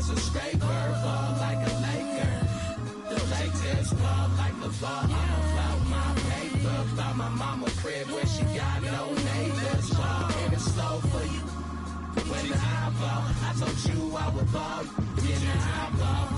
as a scraper, ball like a Laker. The Lakers ball like the ball. I'm about my paper, by my mama crib where she got no neighbors. Ball and it's slow for you. When I ball, I told you I would ball. Then I ball,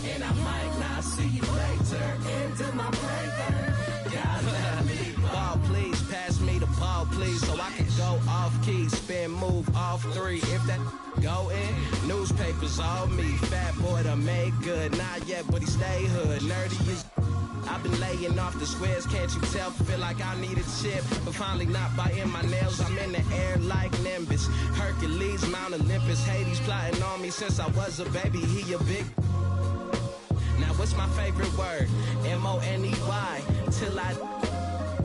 and I might not see you later. Into my paper, God let me ball, please. Pass me the ball, please, so I can go off key, spin, move off three. If that go in, newspapers all me. Fat boy to make good, not yet, but he stay hood. Nerdy is. I've been laying off the squares, can't you tell? Feel like I need a chip, but finally not biting my nails. I'm in the air like Nimbus. Hercules, Mount Olympus. Hades plotting on me since I was a baby. He a big. Now what's my favorite word? M-O-N-E-Y. Till I.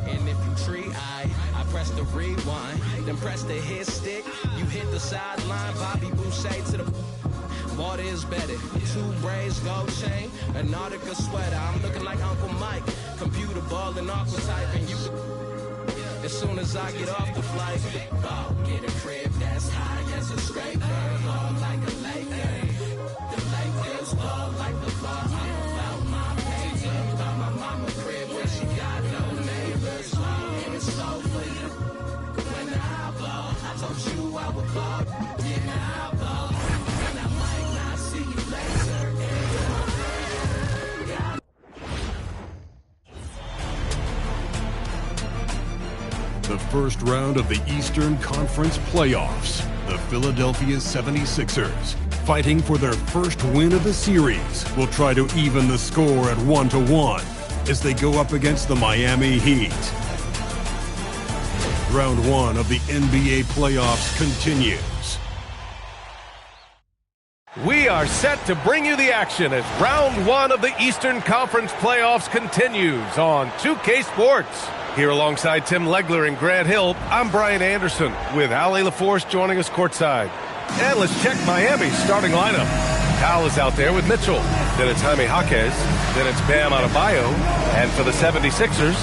And if you tree, I press the rewind. Then press the hit stick. You hit the sideline. Bobby Boucher to the. Water is better. 2 braids, gold chain, a Nautica sweater. I'm looking like Uncle Mike. Computer ball and aqua type. And you, as soon as I get off the flight, ball, get a crib that's high as a scraper. Ball like a Laker. The Lakers ball like the ball. I'm about my paper. By my mama crib where she got no neighbors. Ball and it's slow for you. When I ball, I told you I would ball. Then I ball. The first round of the Eastern Conference playoffs. The Philadelphia 76ers, fighting for their first win of the series, will try to even the score at 1-1 as they go up against the Miami Heat. Round 1 of the NBA playoffs continues. We are set to bring you the action as round 1 of the Eastern Conference playoffs continues on 2K Sports. Here alongside Tim Legler and Grant Hill, I'm Brian Anderson with Ali LaForce joining us courtside. And let's check Miami's starting lineup. Powell is out there with Mitchell. Then it's Jaime Jaquez. Then it's Bam Adebayo. And for the 76ers,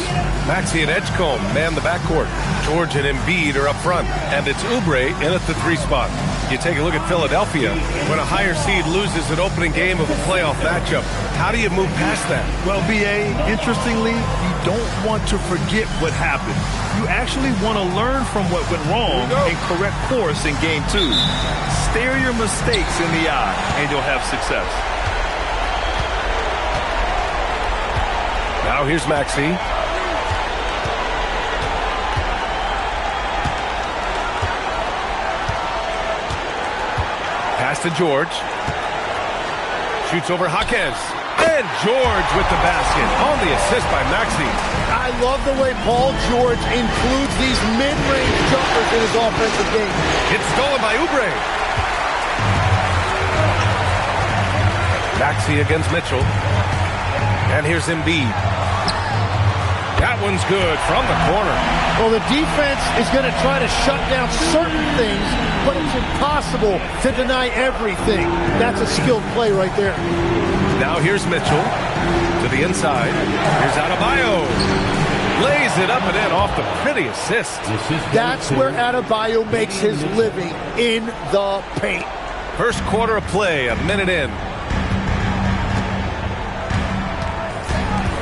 Maxey and Edgecombe man the backcourt. George and Embiid are up front. And it's Oubre in at the 3 spot. You take a look at Philadelphia. When a higher seed loses an opening game of a playoff matchup, how do you move past that? Well, B.A., interestingly, you don't want to forget what happened. You actually want to learn from what went wrong and correct course in Game 2. Stare your mistakes in the eye, and you'll have success. Now here's Maxey. Pass to George. Shoots over Jaquez. And George with the basket on the assist by Maxey. I love the way Paul George includes these mid-range jumpers in his offensive game. It's stolen by Oubre. Maxey against Mitchell. And here's Embiid. That one's good from the corner. Well, the defense is going to try to shut down certain things, but it's impossible to deny everything. That's a skilled play right there. Now here's Mitchell to the inside. Here's Adebayo. Lays it up and in off the pretty assist. That's where Adebayo makes his living, in the paint. First quarter of play, a minute in.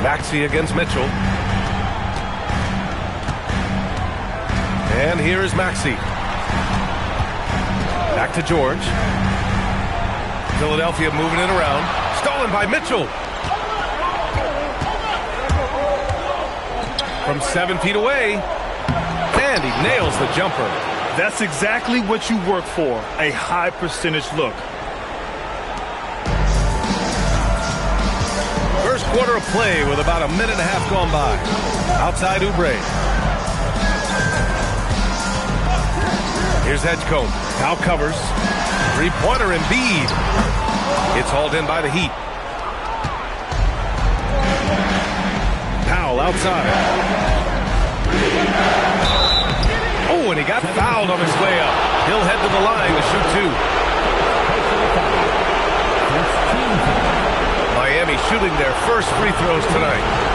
Maxey against Mitchell. And here is Maxey. Back to George. Philadelphia moving it around. Stolen by Mitchell. From 7 feet away. And he nails the jumper. That's exactly what you work for, a high percentage look. First quarter of play with about a minute and a half gone by. Outside Oubre. Here's Edgecombe. Now covers. Three-pointer Embiid. It's hauled in by the Heat. Powell outside. Oh, and he got fouled on his way up. He'll head to the line to shoot 2. Miami shooting their first free throws tonight.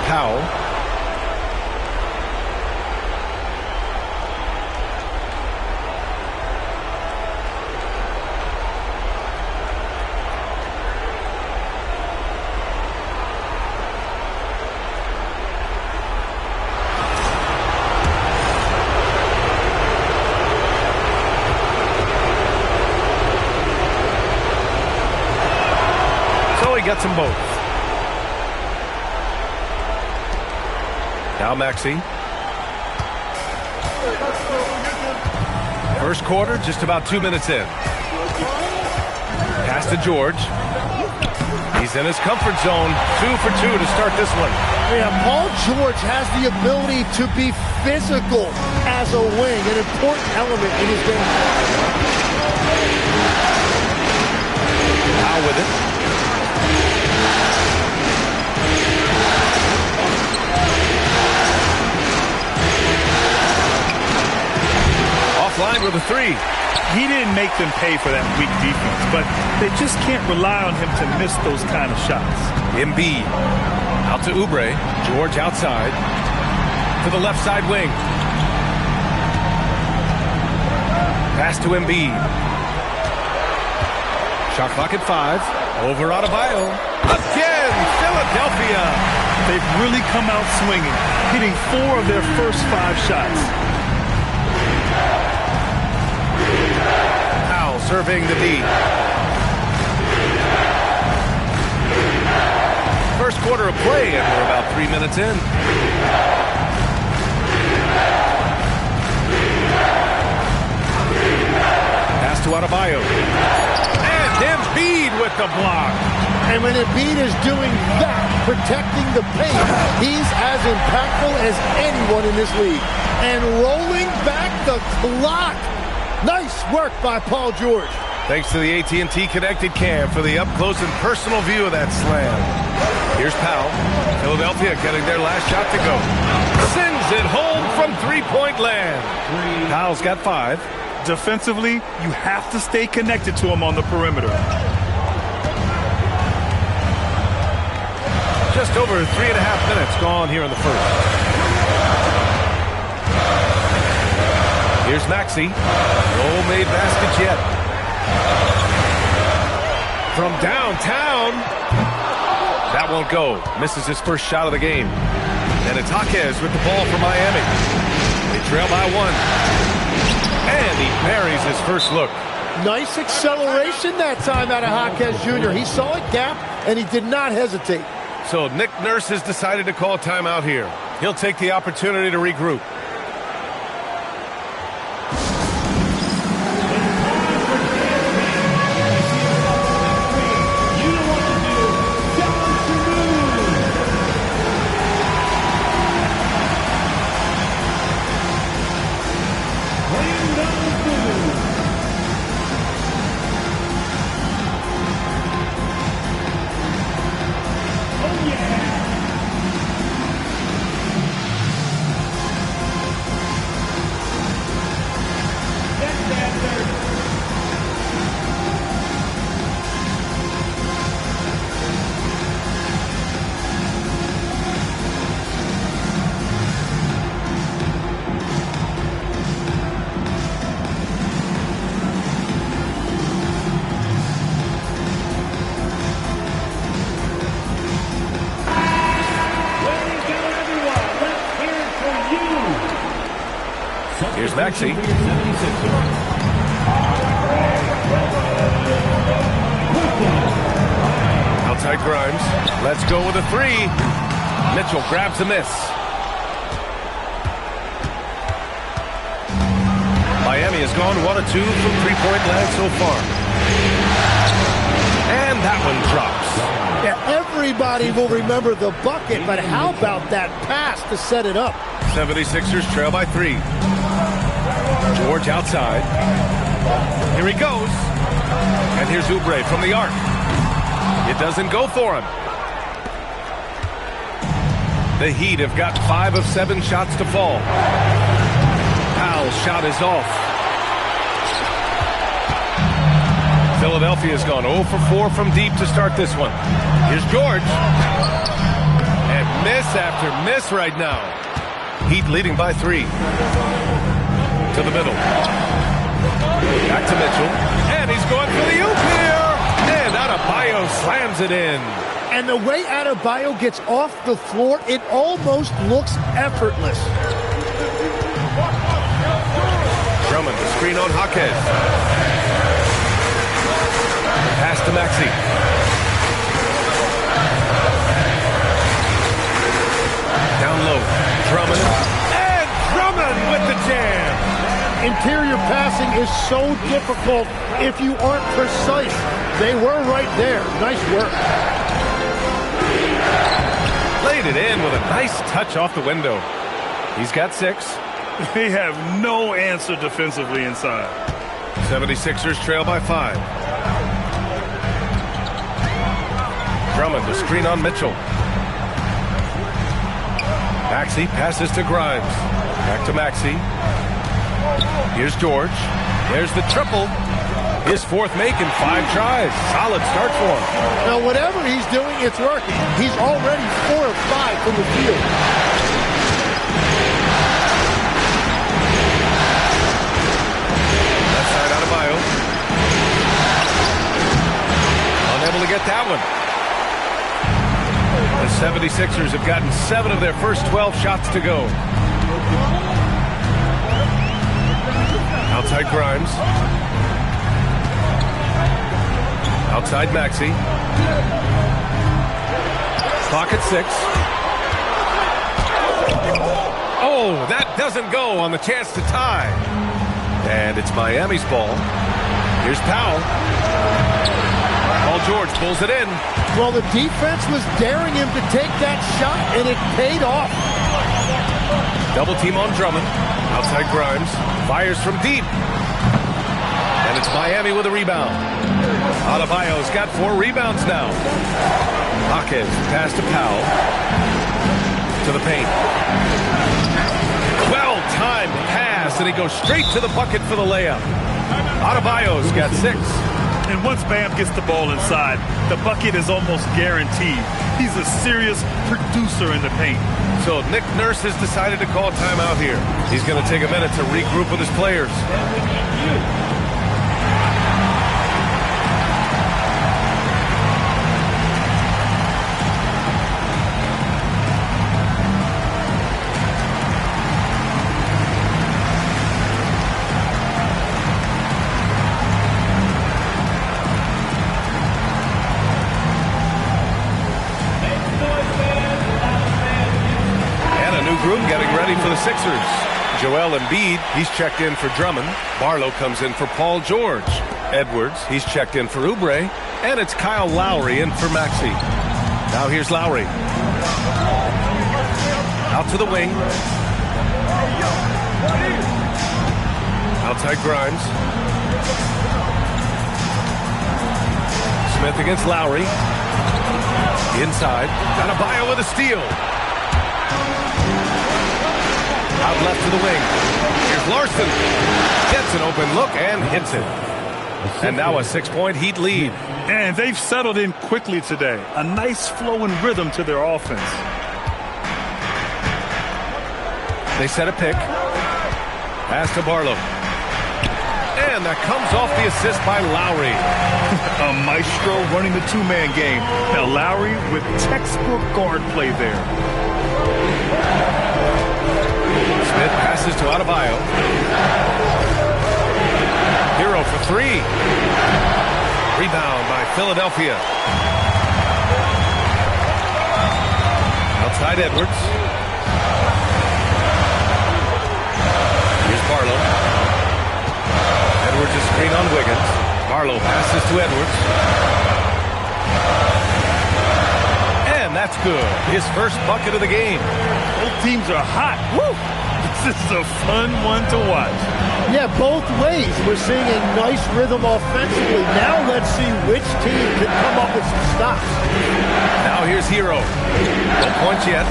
Powell. Gets them both. Now Maxey. First quarter, just about 2 minutes in. Pass to George. He's in his comfort zone. 2 for 2 to start this one. Yeah, Paul George has the ability to be physical as a wing, an important element in his game. Now with it. Offline with a 3. He didn't make them pay for that weak defense, but they just can't rely on him to miss those kind of shots. Embiid out to Oubre. George outside to the left side wing. Pass to Embiid. Shot clock at 5. Over Adebayo. Again, Philadelphia. They've really come out swinging, hitting 4 of their first 5 shots. Powell serving the D. First quarter of play, and we're about 3 minutes in. Pass to Adebayo. And Embiid with the block. And when Embiid is doing that, protecting the paint, he's as impactful as anyone in this league. And rolling back the clock. Nice work by Paul George. Thanks to the AT&T Connected Cam for the up-close and personal view of that slam. Here's Powell. Philadelphia getting their last shot to go. Sends it home from three-point land. Powell's got 5. Defensively, you have to stay connected to him on the perimeter. Just over 3.5 minutes gone here in the first. Here's Maxey. No made baskets yet. From downtown. That won't go. Misses his first shot of the game. And it's Jaquez with the ball for Miami. They trail by 1. And he buries his first look. Nice acceleration that time out of Jaquez Jr. He saw a gap, and he did not hesitate. So Nick Nurse has decided to call timeout here. He'll take the opportunity to regroup. Here's Maxey. Outside Grimes. Let's go with a 3. Mitchell grabs a miss. Miami has gone 1 of 2 from three-point land so far. And that one drops. Yeah, everybody will remember the bucket, but how about that pass to set it up? 76ers trail by 3. George outside. Here he goes. And here's Oubre from the arc. It doesn't go for him. The Heat have got 5 of 7 shots to fall. Powell's shot is off. Philadelphia's gone 0 for 4 from deep to start this one. Here's George. And miss after miss right now. Heat leading by 3. To the middle. Back to Mitchell. And he's going for the oop here. And Adebayo slams it in. And the way Adebayo gets off the floor, it almost looks effortless. Drummond, the screen on Jaquez. Pass to Maxey. Down low. Drummond. And Drummond with the jam. Interior passing is so difficult if you aren't precise. They were right there. Nice work. Laid it in with a nice touch off the window. He's got 6. They have no answer defensively inside. 76ers trail by 5. Drummond, the screen on Mitchell. Maxey passes to Grimes. Back to Maxey. Here's George. There's the triple. His 4th make in 5 tries. Solid start for him. Now, whatever he's doing, it's working. He's already 4 of 5 from the field. Left side Adebayo. Unable to get that one. The 76ers have gotten 7 of their first 12 shots to go. Outside Grimes. Outside Maxey. Clock at 6. Oh, that doesn't go on the chance to tie. And it's Miami's ball. Here's Powell. Paul George pulls it in. Well, the defense was daring him to take that shot, and it paid off. Double team on Drummond. Outside Grimes. Fires from deep. And it's Miami with a rebound. Adebayo's got 4 rebounds now. Jaquez pass to Powell. To the paint. Well-timed pass, and he goes straight to the bucket for the layup. Adebayo's got 6. And once Bam gets the ball inside, the bucket is almost guaranteed. He's a serious producer in the paint. So Nick Nurse has decided to call timeout here. He's going to take a minute to regroup with his players. Group getting ready for the Sixers. Joel Embiid, he's checked in for Drummond. Barlow comes in for Paul George. Edwards, he's checked in for Oubre. And it's Kyle Lowry in for Maxey. Now here's Lowry. Out to the wing. Outside Grimes. Smith against Lowry. Inside. Adebayo with a steal. Out left to the wing. Here's Larson. Gets an open look and hits it. And now a 6-point Heat lead. And they've settled in quickly today. A nice flow and rhythm to their offense. They set a pick. Pass to Barlow. And that comes off the assist by Lowry. A maestro running the 2-man game. Now Lowry with textbook guard play there. Smith passes to Adebayo. Hero for 3. Rebound by Philadelphia. Outside Edwards. Here's Barlow. Edwards is screen on Wiggins. Barlow passes to Edwards. And that's good. His first bucket of the game. Both teams are hot. Woo! This is a fun one to watch. Yeah, both ways. We're seeing a nice rhythm offensively. Now let's see which team can come up with some stops. Now here's Hero. No points yet.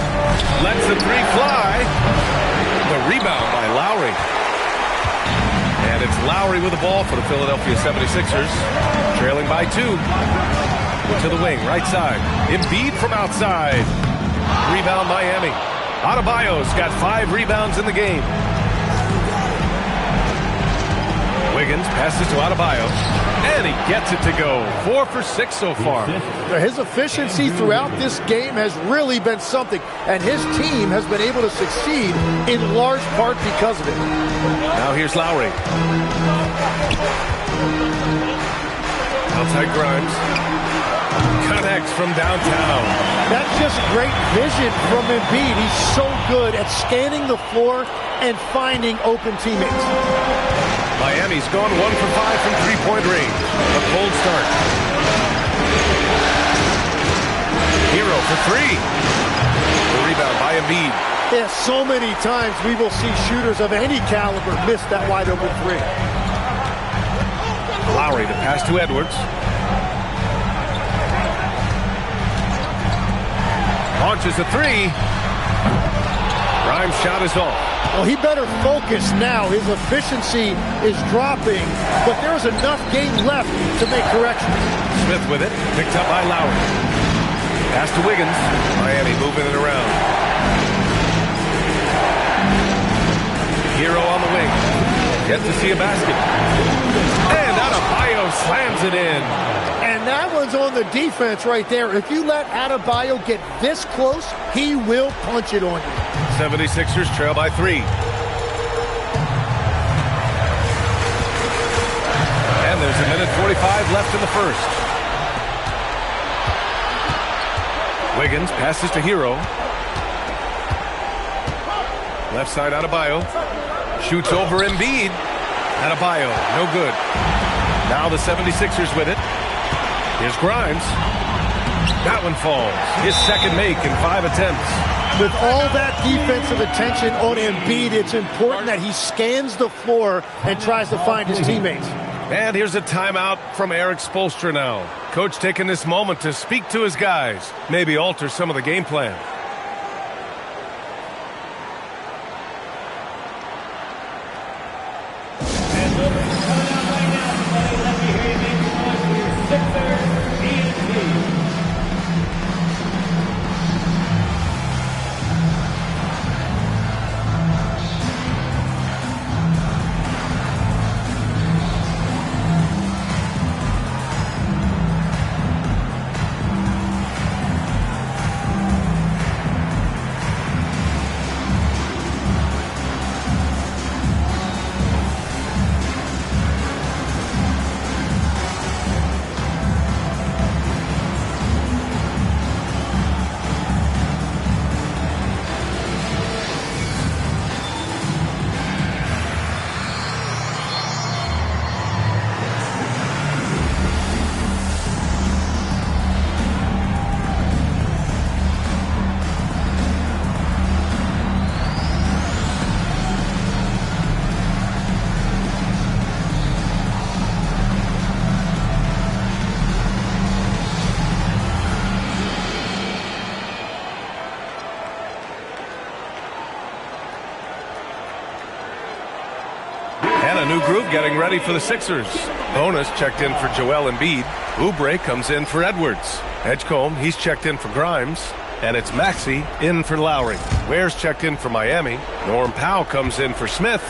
Lets the 3 fly. The rebound by Lowry. And it's Lowry with the ball for the Philadelphia 76ers. Trailing by 2. To the wing, right side. Embiid from outside. Rebound Miami. Adebayo's got 5 rebounds in the game. Wiggins passes to Adebayo, and he gets it to go. 4 for 6 so far. His efficiency throughout this game has really been something, and his team has been able to succeed in large part because of it. Now here's Lowry. Outside Grimes. Connects from downtown. That's just great vision from Embiid. He's so good at scanning the floor and finding open teammates. Miami's gone 1 for 5 from three-point range. A cold start. Hero for 3. The rebound by Embiid. Yeah, so many times we will see shooters of any caliber miss that wide open 3. Lowry to pass to Edwards. Launches a 3. Grimes' shot is off. Well, he better focus now. His efficiency is dropping, but there's enough game left to make corrections. Smith with it, picked up by Lowry. Pass to Wiggins. Miami moving it around. Hero on the wing. Gets to see a basket. And Adebayo slams it in. And that one's on the defense right there. If you let Adebayo get this close, he will punch it on you. 76ers trail by 3. And there's a minute 45 left in the first. Wiggins passes to Hero. Left side Adebayo. Shoots over Embiid. Adebayo, no good. Now the 76ers with it. Here's Grimes. That one falls. His second make in 5 attempts. With all that defensive attention on Embiid, it's important that he scans the floor and tries to find his teammates. And here's a timeout from Eric Spoelstra now. Coach taking this moment to speak to his guys. Maybe alter some of the game plan. And a new group getting ready for the Sixers. Bonus checked in for Joel Embiid. Oubre comes in for Edwards. Edgecombe, he's checked in for Grimes. And it's Maxey in for Lowry. Ware's checked in for Miami. Norm Powell comes in for Smith.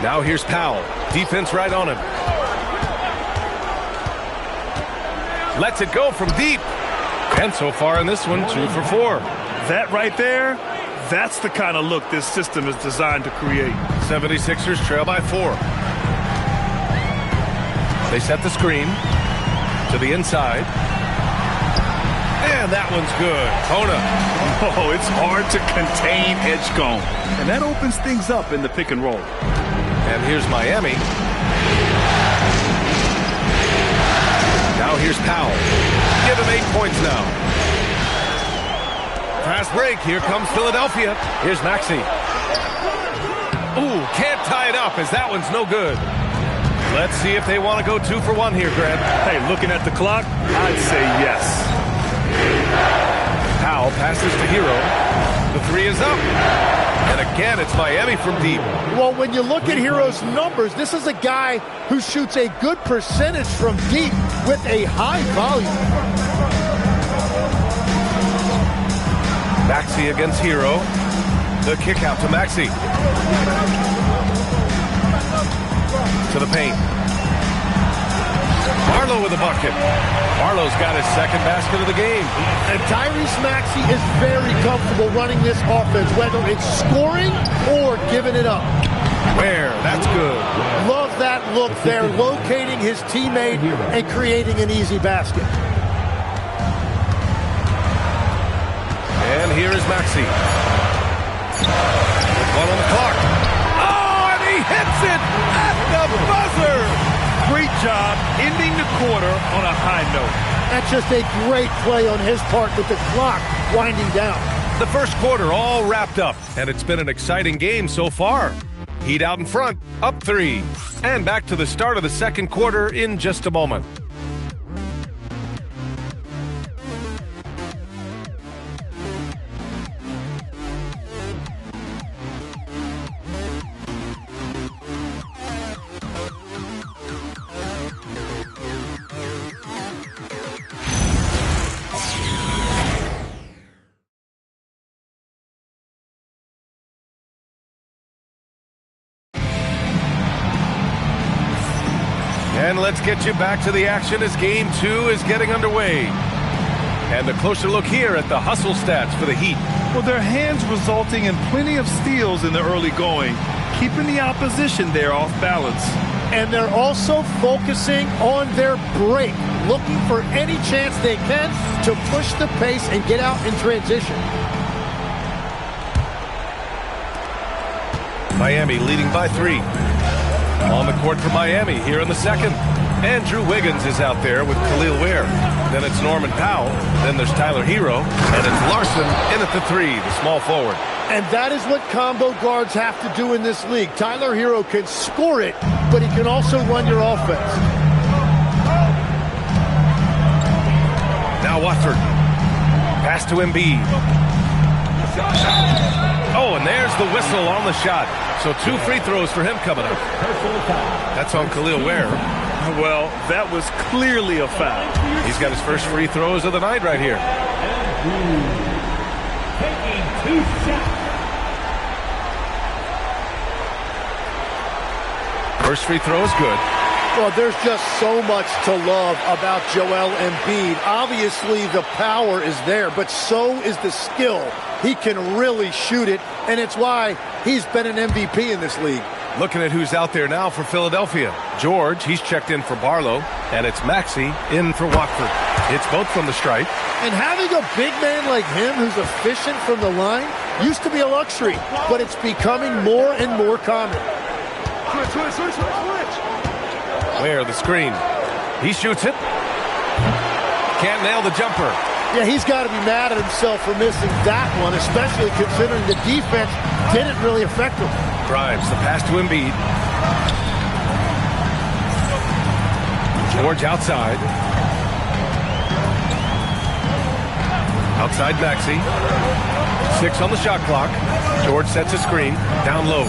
Now here's Powell. Defense right on him. Lets it go from deep. And so far in this one, 2 for 4. That right there, that's the kind of look this system is designed to create. 76ers trail by 4. They set the screen to the inside. And that one's good. Kona. Oh, it's hard to contain Edgecombe. And that opens things up in the pick and roll. And here's Miami. Now here's Powell. Give him 8 points now. Fast break. Here comes Philadelphia. Here's Maxey. Ooh, can't tie it up as that one's no good. Let's see if they want to go 2 for 1 here, Greg. Hey, looking at the clock, I'd say yes. Powell passes to Hero. The 3 is up. And again, it's Miami from deep. Well, when you look at Hero's numbers, this is a guy who shoots a good percentage from deep with a high volume. Maxey against Hero. The kick out to Maxey. To the paint. Barlow with a bucket. Barlow's got his second basket of the game. And Tyrese Maxey is very comfortable running this offense, whether it's scoring or giving it up. Where? That's good. Love that look there, locating his teammate and creating an easy basket. And here is Maxey. With one on the clock. Oh, and he hits it at the buzzer. Great job ending the quarter on a high note. That's just a great play on his part with the clock winding down. The first quarter all wrapped up, and it's been an exciting game so far. Heat out in front, up 3. And back to the start of the second quarter in just a moment. And let's get you back to the action as Game 2 is getting underway. And a closer look here at the hustle stats for the Heat. Well, their hands resulting in plenty of steals in the early going, keeping the opposition there off balance. And they're also focusing on their break, looking for any chance they can to push the pace and get out in transition. Miami leading by 3. On the court for Miami here in the second. Andrew Wiggins is out there with Khalil Ware. Then it's Norman Powell. Then there's Tyler Hero. And it's Larson in at the 3, the small forward. And that is what combo guards have to do in this league. Tyler Hero can score it, but he can also run your offense. Now Watford. Pass to Embiid. Oh, and there's the whistle on the shot. So 2 free throws for him coming up. That's on Khalil Ware. Well, that was clearly a foul. He's got his first free throws of the night right here. First free throw is good. Well, there's just so much to love about Joel Embiid. Obviously, the power is there, but so is the skill. He can really shoot it, and it's why he's been an MVP in this league. Looking at who's out there now for Philadelphia. George, he's checked in for Barlow, and it's Maxey in for Watford. It's both from the stripe. And having a big man like him who's efficient from the line used to be a luxury, but it's becoming more and more common. Switch. Where the screen. He shoots it. Can't nail the jumper. Yeah, he's got to be mad at himself for missing that one, especially considering the defense didn't really affect him. Grimes, the pass to Embiid. George outside. Outside Maxey. 6 on the shot clock. George sets a screen. Down low.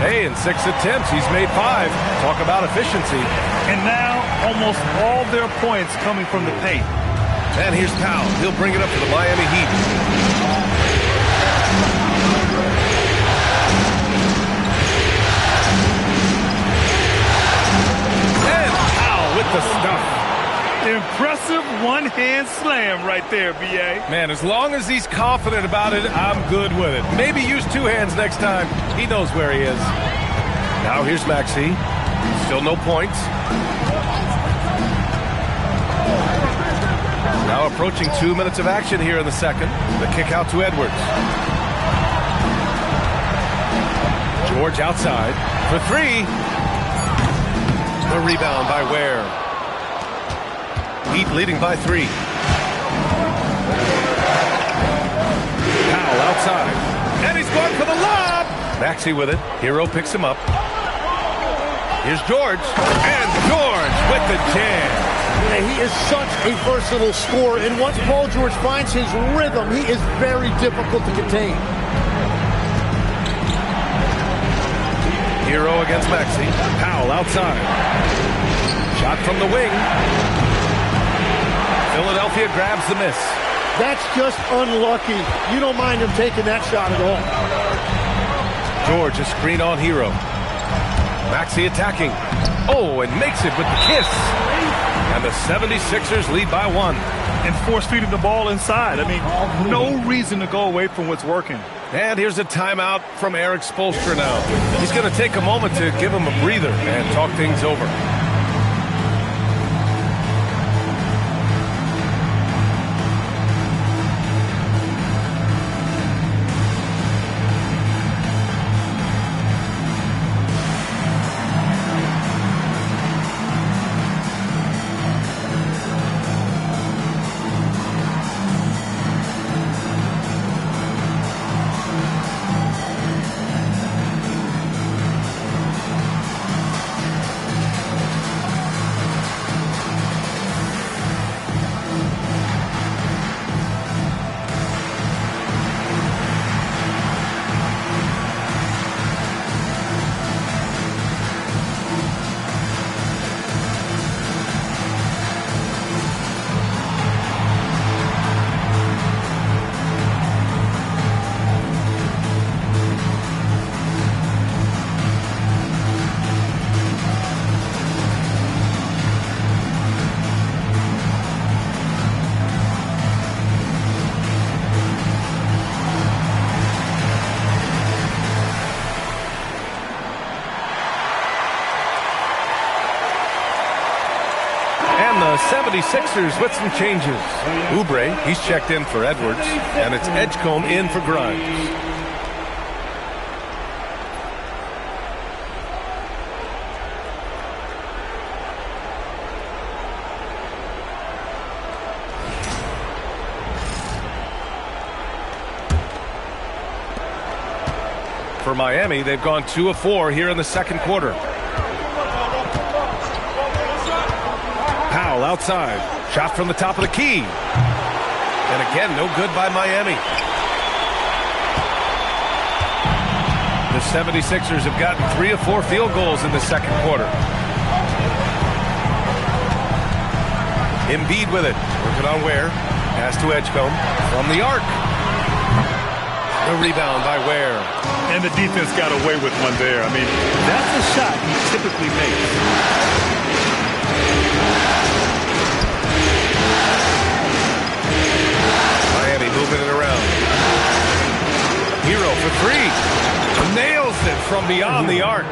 Hey, in 6 attempts, he's made 5. Talk about efficiency. And now, almost all their points coming from the paint. And here's Powell. He'll bring it up to the Miami Heat. And Powell with the stuff. Impressive one-hand slam right there, B.A. Man, as long as he's confident about it, I'm good with it. Maybe use 2 hands next time. He knows where he is. Now here's Maxey. Still no points. Now approaching 2 minutes of action here in the second. The kick out to Edwards. George outside for 3. The rebound by Ware. Heat leading by 3. Powell outside. And he's going for the lob. Maxey with it. Hero picks him up. Here's George. And George with the jam. And he is such a versatile scorer. And once Paul George finds his rhythm, he is very difficult to contain. Hero against Maxey. Powell outside. Shot from the wing. Philadelphia grabs the miss. That's just unlucky. You don't mind him taking that shot at all. George, a screen on Hero. Maxey attacking. Oh, and makes it with the kiss. And the 76ers lead by 1. And force-feeding the ball inside. I mean, no reason to go away from what's working. And here's a timeout from Eric Spoelstra now. He's going to take a moment to give him a breather and talk things over. And the 76ers with some changes. Oubre, he's checked in for Edwards, and it's Edgecombe in for Grimes. For Miami, they've gone 2 of 4 here in the second quarter. Powell outside. Shot from the top of the key. And again, no good by Miami. The 76ers have gotten 3 of 4 field goals in the second quarter. Embiid with it. Working on Ware. Pass to Edgecombe. From the arc. The rebound by Ware. And the defense got away with one there. I mean, that's a shot he typically makes. Miami moving it around. Hero for 3. Nails it from beyond the arc.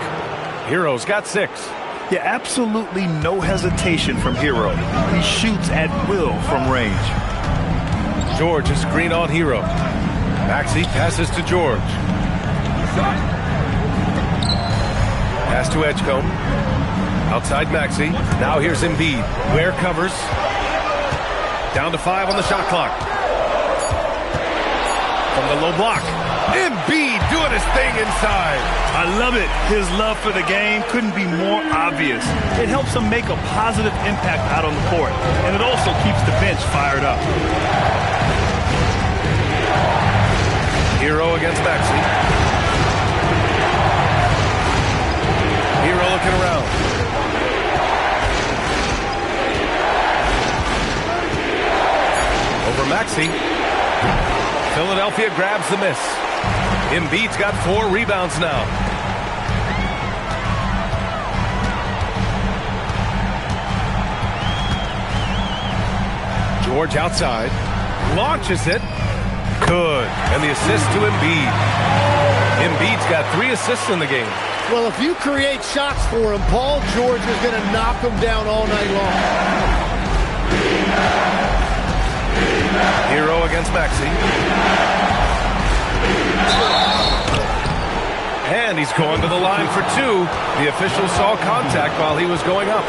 Hero's got 6. Yeah, absolutely no hesitation from Hero. He shoots at will from range. George, a screen on Hero. Maxey passes to George. Pass to Edgecombe. Outside Maxey. Now here's Embiid. Ware covers. Down to 5 on the shot clock. From the low block. Embiid doing his thing inside. I love it. His love for the game couldn't be more obvious. It helps him make a positive impact out on the court. And it also keeps the bench fired up. Hero against Maxey. Hero looking around. Over Maxey. Philadelphia grabs the miss. Embiid's got 4 rebounds now. George outside. Launches it. Good. And the assist to Embiid. Embiid's got 3 assists in the game. Well, if you create shots for him, Paul George is going to knock him down all night long. Hero against Maxey. And he's going to the line for 2. The official saw contact while he was going up.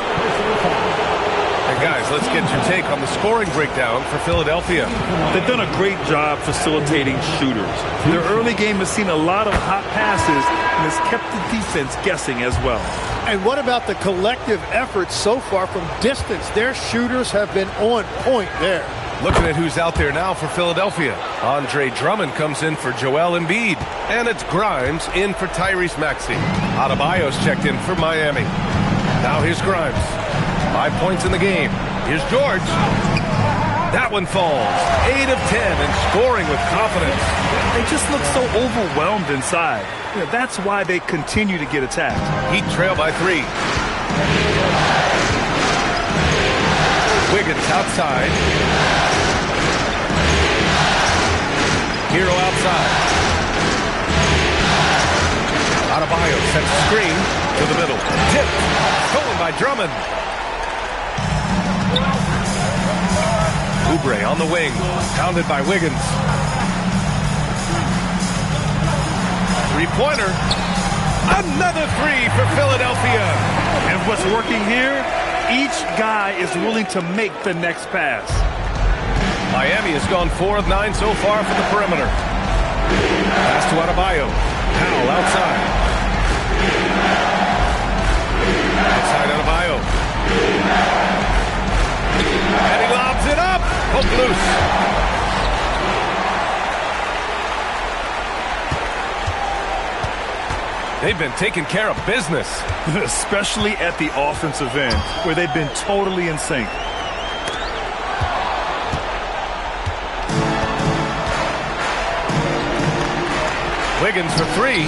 And guys, let's get your take on the scoring breakdown for Philadelphia. They've done a great job facilitating shooters. Their early game has seen a lot of hot passes and has kept the defense guessing as well. And what about the collective effort so far from distance? Their shooters have been on point there. Looking at who's out there now for Philadelphia. Andre Drummond comes in for Joel Embiid. And it's Grimes in for Tyrese Maxey. Adebayo's checked in for Miami. Now here's Grimes. 5 points in the game. Here's George. That one falls. 8 of 10 and scoring with confidence. They just look so overwhelmed inside. That's why they continue to get attacked. Heat trail by 3. Wiggins outside. Hero outside. Adebayo sets the screen to the middle. Tipped. Stolen by Drummond. Oubre on the wing. Pounded by Wiggins. Three-pointer. Another 3 for Philadelphia. And what's working here? Each guy is willing to make the next pass. Miami has gone 4 of 9 so far from the perimeter. Pass to Adebayo. Powell outside. Outside Adebayo. And he lobs it up. Hook loose. They've been taking care of business. Especially at the offensive end, where they've been totally in sync. Wiggins for 3.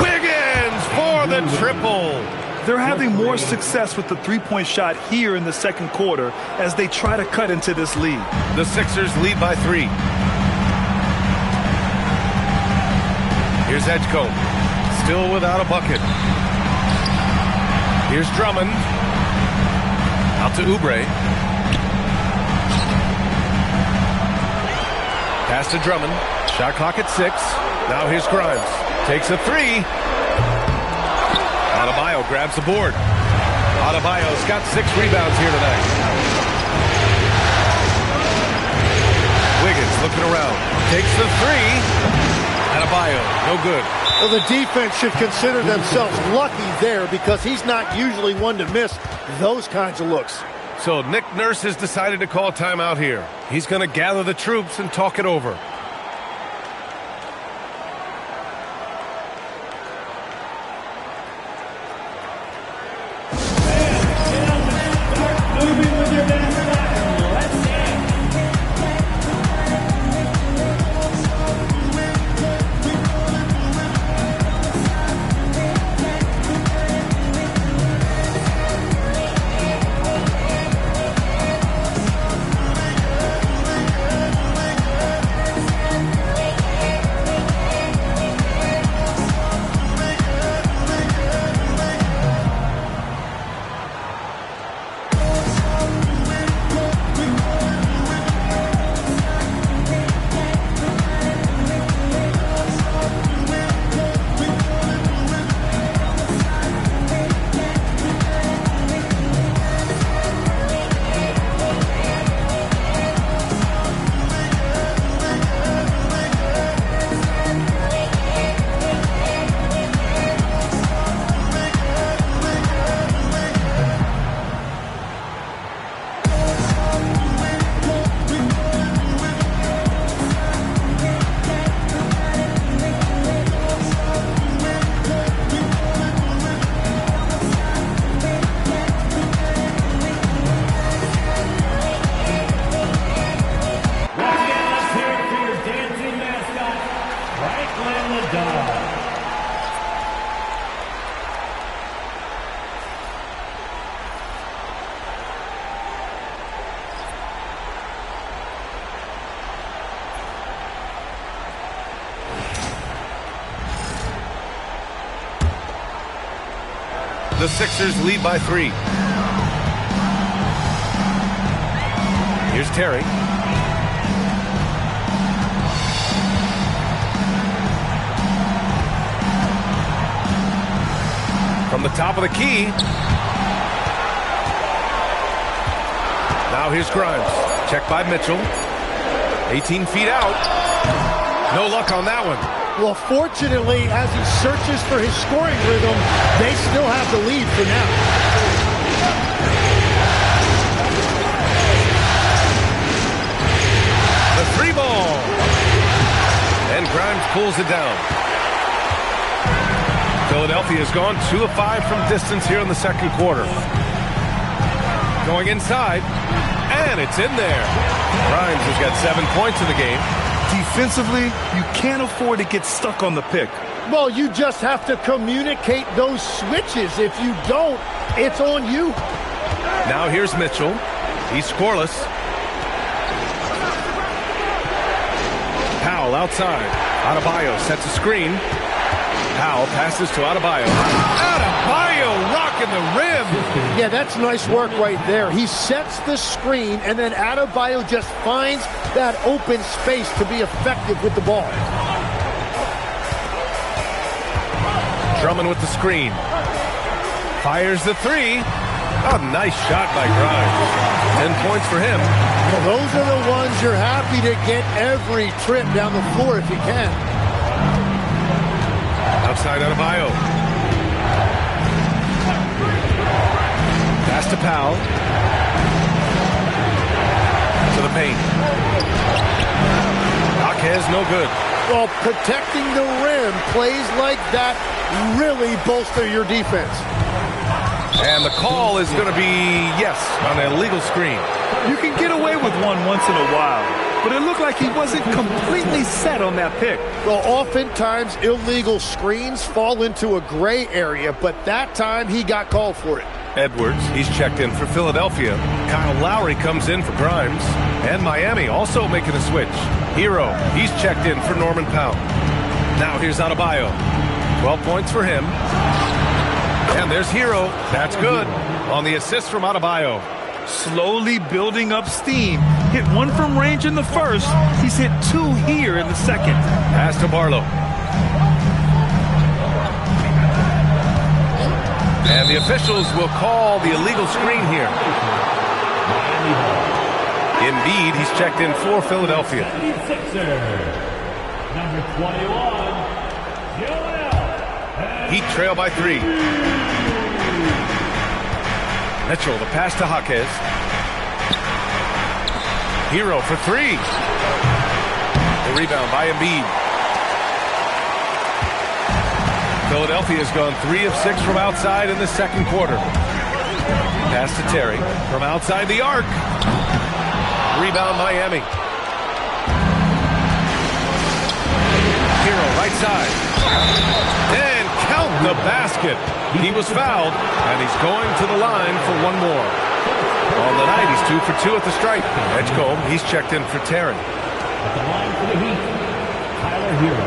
Wiggins for the triple. They're having more success with the three-point shot here in the second quarter as they try to cut into this lead. The Sixers lead by 3. Here's Edgecombe. Still without a bucket. Here's Drummond. Out to Oubre. Pass to Drummond. Shot clock at 6. Now here's Grimes. Takes a 3. Adebayo grabs the board. Adebayo's got 6 rebounds here tonight. Wiggins looking around. Takes the 3. Adebayo, no good. Well, the defense should consider themselves lucky there because he's not usually one to miss those kinds of looks. So Nick Nurse has decided to call a timeout here. He's going to gather the troops and talk it over. The Sixers lead by 3. Here's Terry. From the top of the key. Now here's Grimes. Checked by Mitchell. 18 feet out. No luck on that one. Well, fortunately, as he searches for his scoring rhythm, they still have the lead for now. The 3 ball. And Grimes pulls it down. Philadelphia has gone 2 of 5 from distance here in the second quarter. Going inside. and it's in there. Grimes has got 7 points in the game. Defensively, you can't afford to get stuck on the pick. Well, you just have to communicate those switches. If you don't, it's on you. Now here's Mitchell. He's scoreless. Powell outside. Adebayo sets a screen. Powell passes to Adebayo. Adebayo rocking the rim. Yeah, that's nice work right there. He sets the screen, and then Adebayo just finds that open space to be effective with the ball. Drummond with the screen. Fires the three. Oh, nice shot by Grimes. 10 points for him. Well, those are the ones you're happy to get every trip down the floor if you can. Outside Adebayo. Pass to Powell. To the paint. Jaquez no good. Well, protecting the rim, plays like that really bolster your defense. And the call is going to be, yes, on an illegal screen. You can get away with one once in a while, but it looked like he wasn't completely set on that pick. Well, oftentimes illegal screens fall into a gray area, but that time he got called for it. Edwards, he's checked in for Philadelphia. Kyle Lowry comes in for Grimes. And Miami also making a switch. Hero, he's checked in for Norman Powell. Now here's Adebayo. 12 points for him. And there's Hero. That's good. On the assist from Adebayo. Slowly building up steam. Hit one from range in the first. He's hit 2 here in the second. Pass to Barlow. And the officials will call the illegal screen here. Embiid, he's checked in for Philadelphia. Number 21, Heat trail by 3. Mitchell, the pass to Jaquez. Hero for 3. The rebound by Embiid. Philadelphia's gone 3 of 6 from outside in the second quarter. Pass to Terry from outside the arc. Rebound Miami. Hero right side. And count the basket. He was fouled, and he's going to the line for one more. On the night, he's 2 for 2 at the stripe. Edgecombe, he's checked in for Terry. at the line for the Heat, Tyler Hero.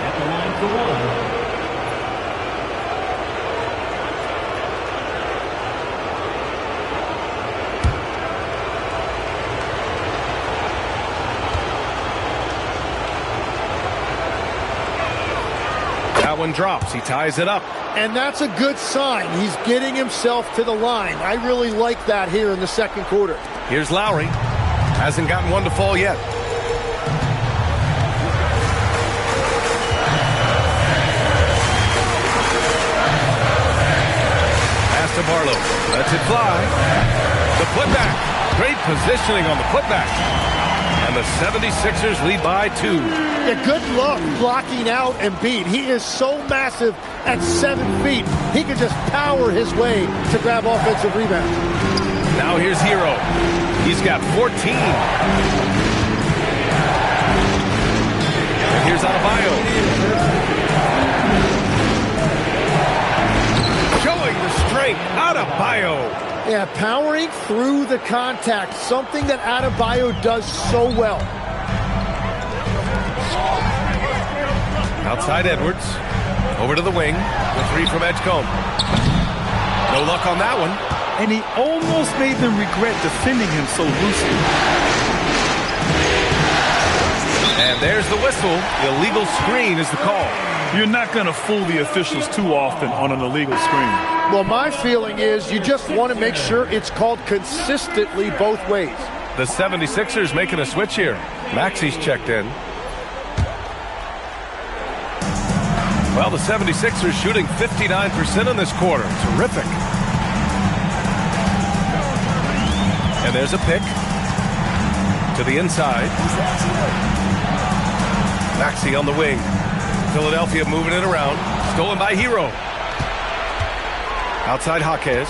At the line for 1. That one drops. He ties it up. And that's a good sign. He's getting himself to the line. I really like that here in the second quarter. Here's Lowry. Hasn't gotten one to fall yet. Pass to Barlow. Lets it fly. The putback. Great positioning on the putback. And the 76ers lead by 2. Yeah, good luck blocking out Embiid. He is so massive at 7 feet. He can just power his way to grab offensive rebounds. Now here's Hero. He's got 14. And here's Adebayo. Showing the strength. Adebayo. Yeah, powering through the contact, something that Adebayo does so well. Outside Edwards. Over to the wing. The 3 from Edgecombe. No luck on that one. And he almost made them regret defending him so loosely. And there's the whistle. Illegal screen is the call. You're not going to fool the officials too often on an illegal screen. Well, my feeling is you just want to make sure it's called consistently both ways. The 76ers making a switch here. Maxi's checked in. Well, the 76ers shooting 59% in this quarter. Terrific. And there's a pick to the inside. Maxey on the wing. Philadelphia moving it around. Stolen by Hero. Outside Jaquez.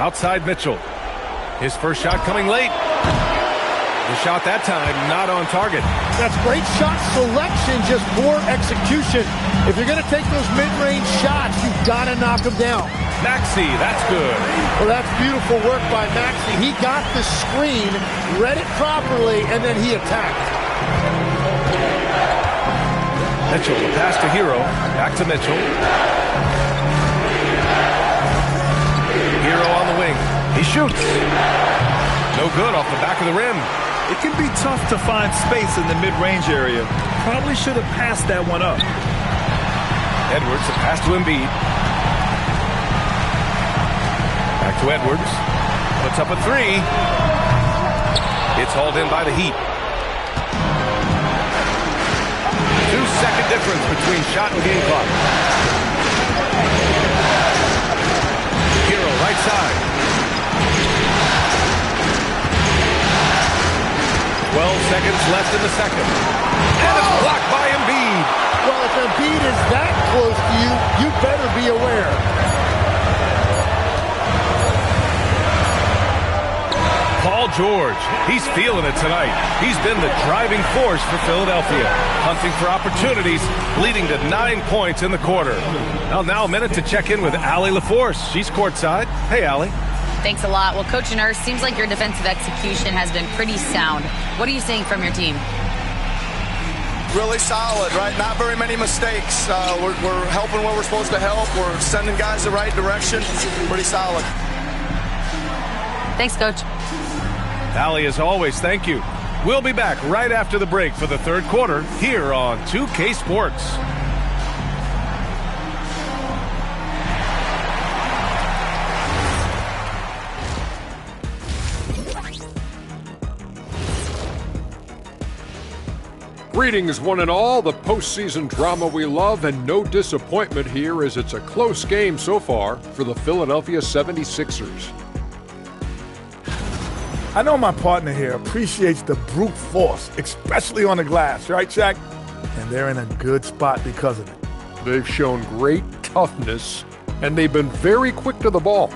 Outside Mitchell. His first shot coming late. The shot that time not on target. That's great shot selection, just poor execution. If you're going to take those mid-range shots, you've got to knock them down. Maxey, that's good. Well, that's beautiful work by Maxey. He got the screen, read it properly, and then he attacked. Mitchell, the pass to Hero. Back to Mitchell. Hero on the wing. He shoots. No good off the back of the rim. It can be tough to find space in the mid-range area. Probably should have passed that one up. Edwards, a pass to Embiid. Back to Edwards. Puts up a three. It's hauled in by the Heat. 2-second difference between shot and game clock. Hero, right side. 12 seconds left in the second. And it's blocked by Embiid. Well, if Embiid is that close to you, you better be aware. Paul George, he's feeling it tonight. He's been the driving force for Philadelphia, hunting for opportunities, leading to 9 points in the quarter. Well, now a minute to check in with Allie LaForce. She's courtside. Hey, Allie. Thanks a lot. Well, Coach Nurse, seems like your defensive execution has been pretty sound. What are you seeing from your team? Really solid, right? Not very many mistakes. We're helping where we're supposed to help. We're sending guys the right direction. Pretty solid. Thanks, Coach. Allie, as always, thank you. We'll be back right after the break for the third quarter here on 2K Sports. Greetings, one and all. The postseason drama we love, and no disappointment here as it's a close game so far for the Philadelphia 76ers. I know my partner here appreciates the brute force, especially on the glass, right, Shaq? And they're in a good spot because of it. They've shown great toughness, and they've been very quick to the ball.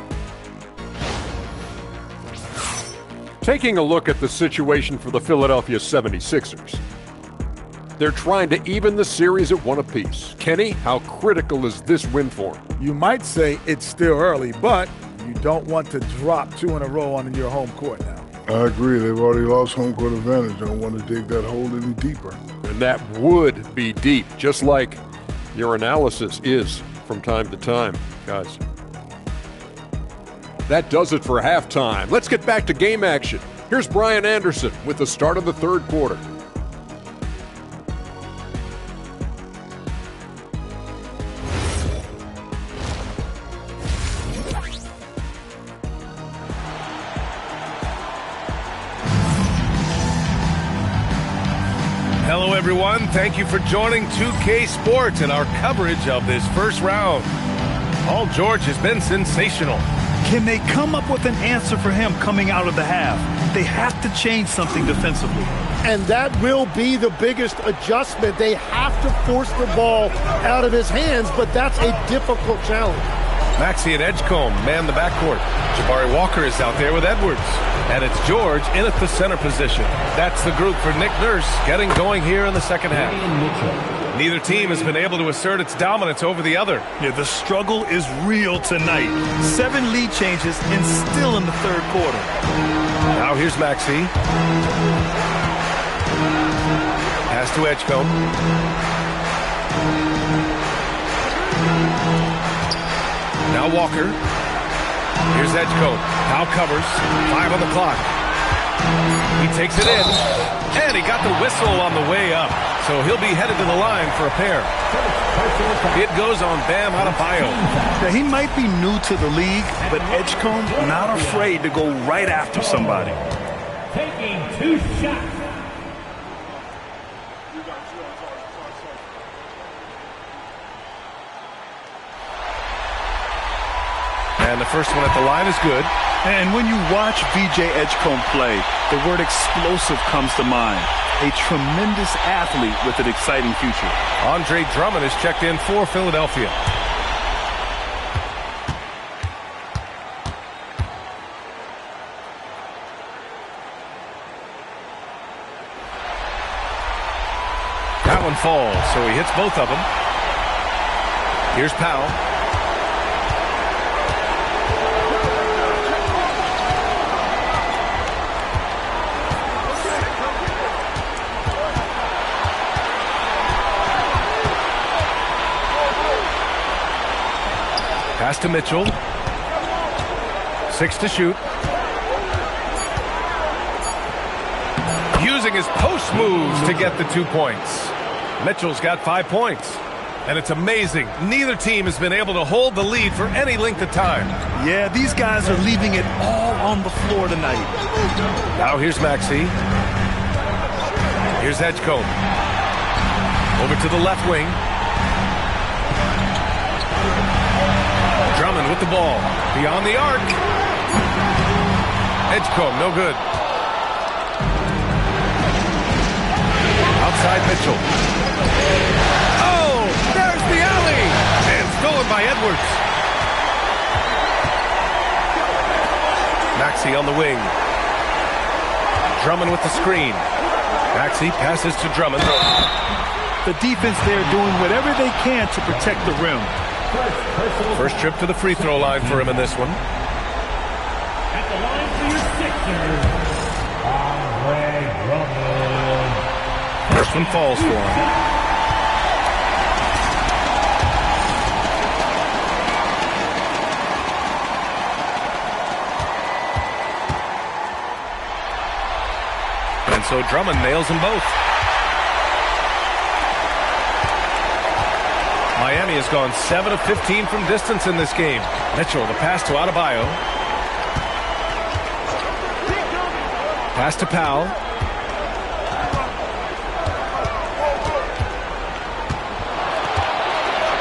Taking a look at the situation for the Philadelphia 76ers. They're trying to even the series at one apiece. Kenny, how critical is this win for them? You might say it's still early, but you don't want to drop 2 in a row on your home court now. I agree. They've already lost home court advantage. Don't want to dig that hole any deeper. And that would be deep, just like your analysis is from time to time, guys. That does it for halftime. Let's get back to game action. Here's Brian Anderson with the start of the third quarter. Hello, everyone. Thank you for joining 2K Sports and our coverage of this first round. Paul George has been sensational. Can they come up with an answer for him coming out of the half? They have to change something defensively. And that will be the biggest adjustment. They have to force the ball out of his hands, but that's a difficult challenge. Maxey and Edgecombe man the backcourt. Jabari Walker is out there with Edwards. And it's George in at the center position. That's the group for Nick Nurse getting going here in the second half. Neither team has been able to assert its dominance over the other. Yeah, the struggle is real tonight. 7 lead changes and still in the third quarter. Now here's Maxey. Pass to Edgecombe. Now Walker. Here's Edgecombe. Now covers. 5 on the clock. He takes it in. And he got the whistle on the way up. So he'll be headed to the line for a pair. It goes on Bam Adebayo. Now, he might be new to the league, but Edgecombe not afraid to go right after somebody. Taking 2 shots. And the first one at the line is good. And when you watch VJ Edgecombe play, the word explosive comes to mind. A tremendous athlete with an exciting future. Andre Drummond is checked in for Philadelphia. falls, so he hits both of them. Here's Powell. Pass to Mitchell. 6 to shoot. Using his post moves to get the 2 points. Mitchell's got 5 points. And it's amazing. Neither team has been able to hold the lead for any length of time. Yeah, these guys are leaving it all on the floor tonight. Now here's Maxey. Here's Edgecombe. Over to the left wing. Drummond with the ball. Beyond the arc. Edgecombe, no good. Outside Mitchell. Oh, there's the alley. And stolen by Edwards. Maxey on the wing. Drummond with the screen. Maxey passes to Drummond. The defense there doing whatever they can to protect the rim. First trip to the free throw line for him in this one. At the line for your Sixers, Drummond. First one falls for him. And so Drummond nails them both. Miami has gone 7 of 15 from distance in this game. Mitchell, the pass to Adebayo. Pass to Powell.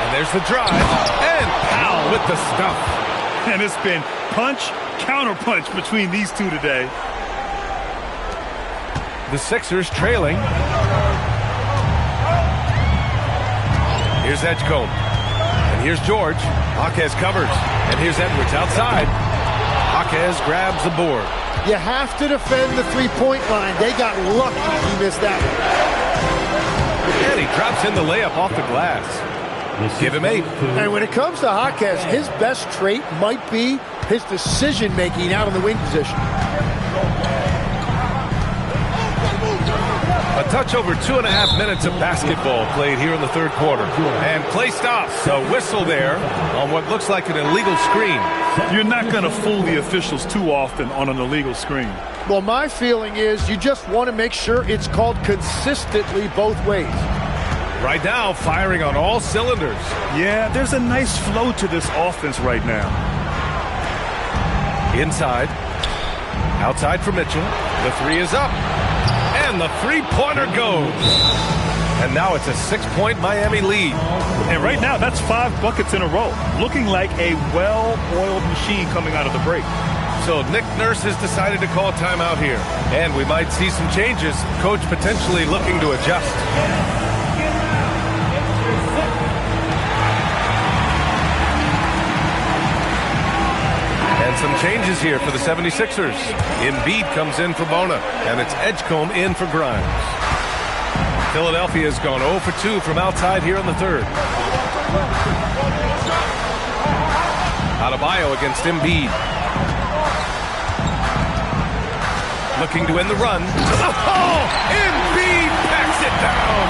And there's the drive. And Powell with the stuff. And it's been punch, counter punch between these two today. The Sixers trailing. Here's Edgecombe. And here's George. Jaquez covers. And here's Edwards outside. Jaquez grabs the board. You have to defend the three-point line. They got lucky he missed that one. And he drops in the layup off the glass. Give him 8. And when it comes to Jaquez, his best trait might be his decision-making out of the wing position. A touch over 2.5 minutes of basketball played here in the third quarter. And play stops. A whistle there on what looks like an illegal screen. You're not going to fool the officials too often on an illegal screen. Well, my feeling is you just want to make sure it's called consistently both ways. Right now, firing on all cylinders. Yeah, there's a nice flow to this offense right now. Inside. Outside for Mitchell. The 3 is up. And the three-pointer goes. And now it's a 6-point Miami lead. And right now, that's 5 buckets in a row. Looking like a well-oiled machine coming out of the break. So Nick Nurse has decided to call timeout here. And we might see some changes. Coach potentially looking to adjust. And some changes here for the 76ers. Embiid comes in for Bona, and it's Edgecombe in for Grimes. Philadelphia has gone 0 for 2 from outside here in the third. Adebayo against Embiid. Looking to end the run. Oh! Embiid packs it down!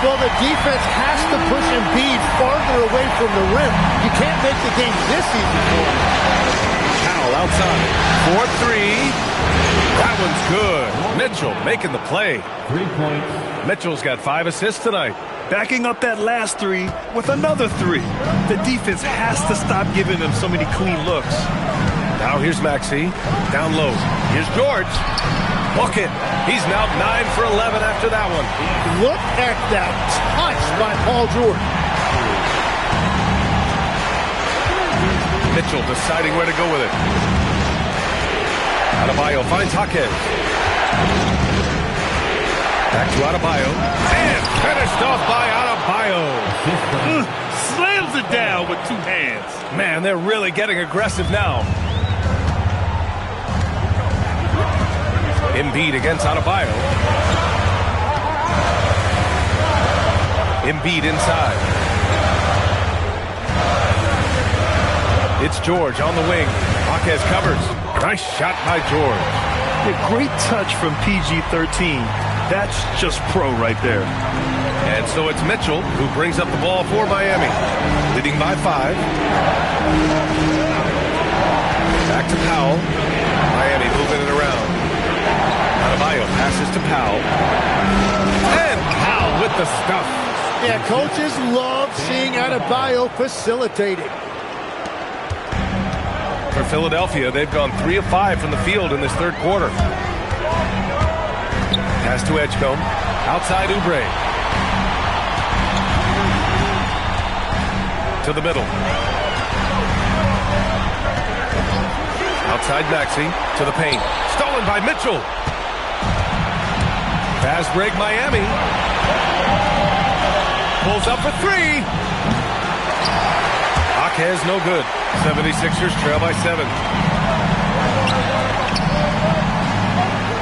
Well, the defense has to push Embiid farther away from the rim. You can't make the game this easy for him. Powell outside. 4-3. That one's good. Mitchell making the play. 3 points. Mitchell's got 5 assists tonight. Backing up that last 3 with another 3. The defense has to stop giving them so many clean looks. Now here's Maxey. Down low. Here's George. Bucket. He's now 9 for 11 after that one. Look at that touch by Paul George. Mitchell deciding where to go with it. Adebayo finds Jaquez. Back to Adebayo. And finished off by Adebayo. Slams it down with 2 hands. Man, they're really getting aggressive now. Embiid against Adebayo. Embiid inside. It's George on the wing. Jaquez covers. Nice shot by George. A great touch from PG-13. That's just pro right there. And so it's Mitchell who brings up the ball for Miami. Leading by 5. Back to Powell. Miami moving it around. Adebayo passes to Powell. And Powell with the stuff. Yeah, coaches love seeing Adebayo facilitating. For Philadelphia, they've gone 3 of 5 from the field in this third quarter. Pass to Edgecombe. Outside Oubre. To the middle. Outside Maxey. To the paint. Stolen by Mitchell. Fast break Miami. Pulls up for 3. Jaquez no good. 76ers trail by 7.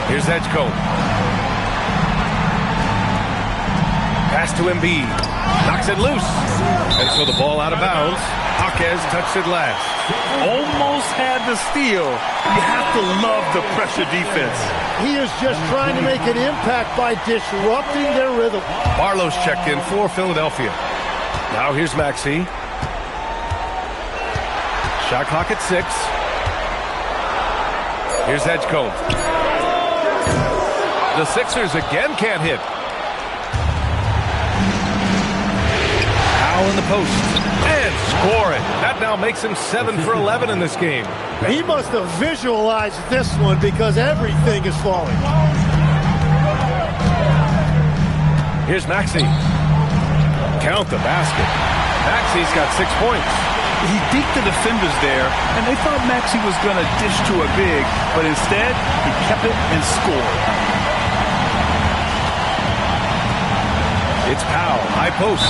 Here's Edgecombe. Pass to Embiid. Knocks it loose. And so the ball out of bounds. Jaquez touched it last. Almost had the steal. You have to love the pressure defense. He is just trying to make an impact by disrupting their rhythm. Barlow's checked in for Philadelphia. Now here's Maxey. Shot clock at 6. Here's Edgecombe. The Sixers again can't hit. Powell in the post. And score it. That now makes him 7 for 11 in this game. He must have visualized this one because everything is falling. Here's Maxey. Count the basket. Maxey's got 6 points. He deked the defenders there, and they thought Maxey was going to dish to a big, but instead, he kept it and scored. It's Powell, high post.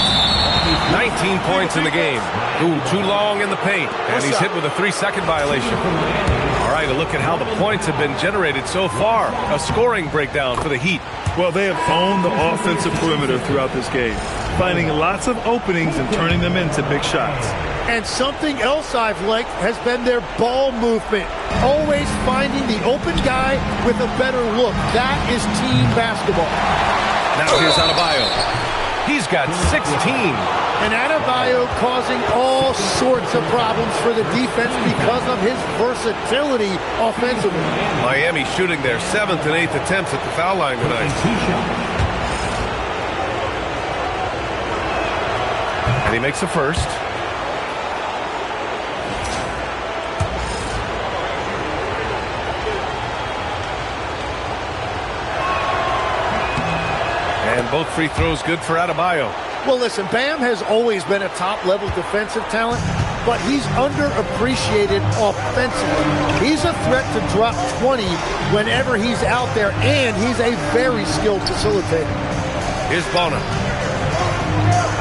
19 points in the game. Ooh, too long in the paint, and he's hit with a 3-second violation. All right, a look at how the points have been generated so far. A scoring breakdown for the Heat. Well, they have owned the offensive perimeter throughout this game, finding lots of openings and turning them into big shots. And something else I've liked has been their ball movement. Always finding the open guy with a better look. That is team basketball. Now here's Adebayo. He's got 16. And Adebayo causing all sorts of problems for the defense because of his versatility offensively. Miami shooting their 7th and 8th attempts at the foul line tonight. And he makes the first. And both free throws good for Adebayo. Well, listen, Bam has always been a top-level defensive talent, but he's underappreciated offensively. He's a threat to drop 20 whenever he's out there, and he's a very skilled facilitator. Here's Bona.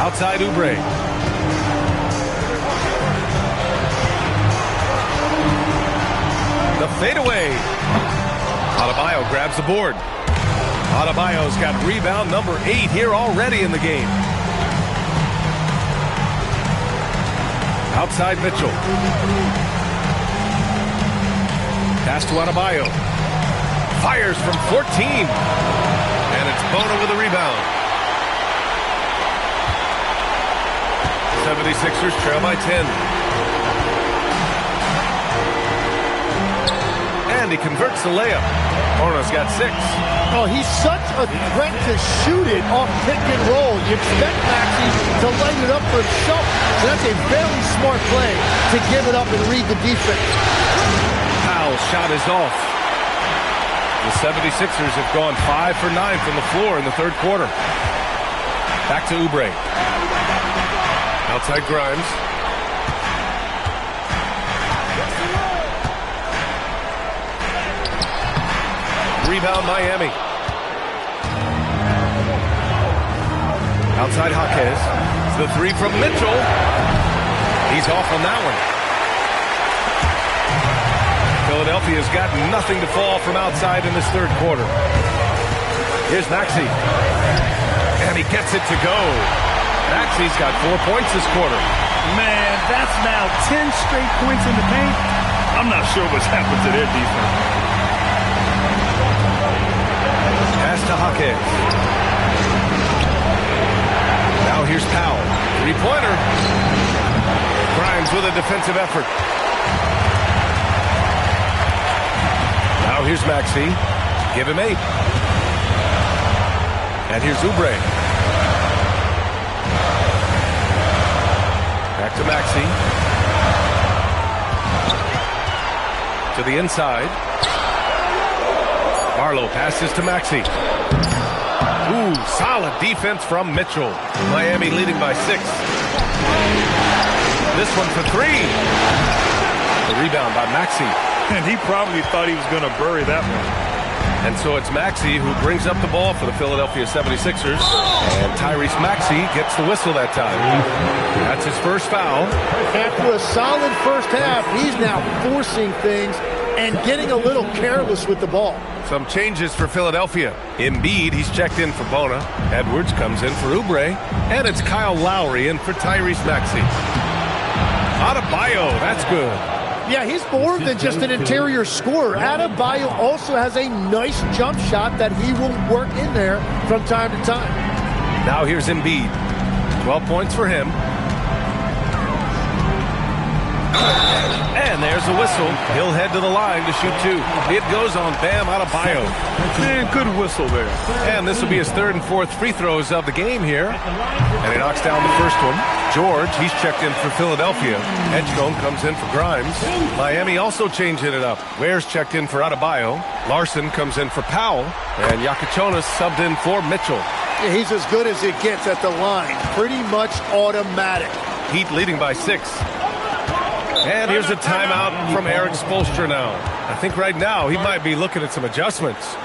Outside Oubre. The fadeaway. Adebayo grabs the board. Adebayo's got rebound number 8 here already in the game. Outside Mitchell. Pass to Adebayo. Fires from 14. And it's Bona with a rebound. 76ers trail by 10. And he converts the layup. Bona's got 6. Oh, he's such a threat to shoot it off pick and roll. You expect Maxey to light it up for himself. So that's a very smart play to give it up and read the defense. Powell's shot is off. The 76ers have gone 5 for 9 from the floor in the third quarter. Back to Oubre. Outside Grimes. Rebound Miami. Outside Jaquez. The 3 from Mitchell. He's off on that one. Philadelphia's got nothing to fall from outside in this third quarter. Here's Maxey. And he gets it to go. Maxi's got 4 points this quarter. Man, that's now 10 straight points in the paint. I'm not sure what's happened to their defense. Pass to Jaquez. Now here's Powell. Three-pointer. Grimes with a defensive effort. Now here's Maxi. Give him 8. And here's Oubre. Back to Maxi. To the inside. Barlow passes to Maxi. Ooh, solid defense from Mitchell. Miami leading by 6. This one for 3. The rebound by Maxi. And he probably thought he was going to bury that one. And so it's Maxi who brings up the ball for the Philadelphia 76ers. And Tyrese Maxey gets the whistle that time. That's his first foul. After a solid first half, he's now forcing things and getting a little careless with the ball. Some changes for Philadelphia. Embiid, he's checked in for Bona. Edwards comes in for Oubre. And it's Kyle Lowry in for Tyrese Maxey. Adebayo, that's good. Yeah, he's more than just an interior scorer. Adebayo also has a nice jump shot that he will work in there from time to time. Now here's Embiid. 12 points for him. And there's the whistle. He'll head to the line to shoot 2. It goes on Bam Adebayo. Man, good whistle there. And this will be his 3rd and 4th free throws of the game here. And he knocks down the first one. George, he's checked in for Philadelphia. Edgecombe comes in for Grimes. Miami also changing it up. Ware's checked in for Adebayo. Larson comes in for Powell. And Yakachonis subbed in for Mitchell. Yeah, he's as good as it gets at the line. Pretty much automatic. Heat leading by 6. And here's a timeout from Eric Spoelstra now. I think right now he might be looking at some adjustments.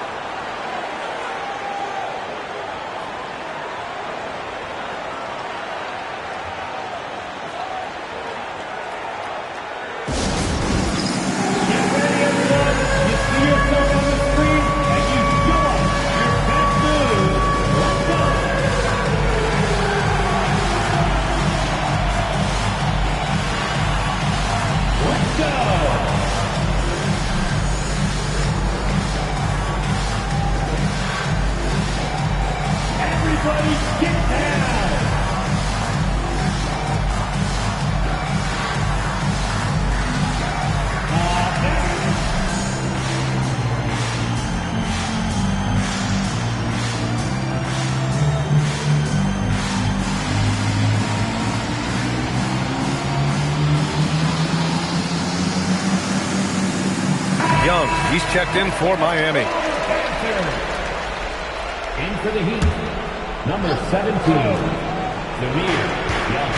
Young, he's checked in for Miami. In for the Heat, number 17, Zamir Young.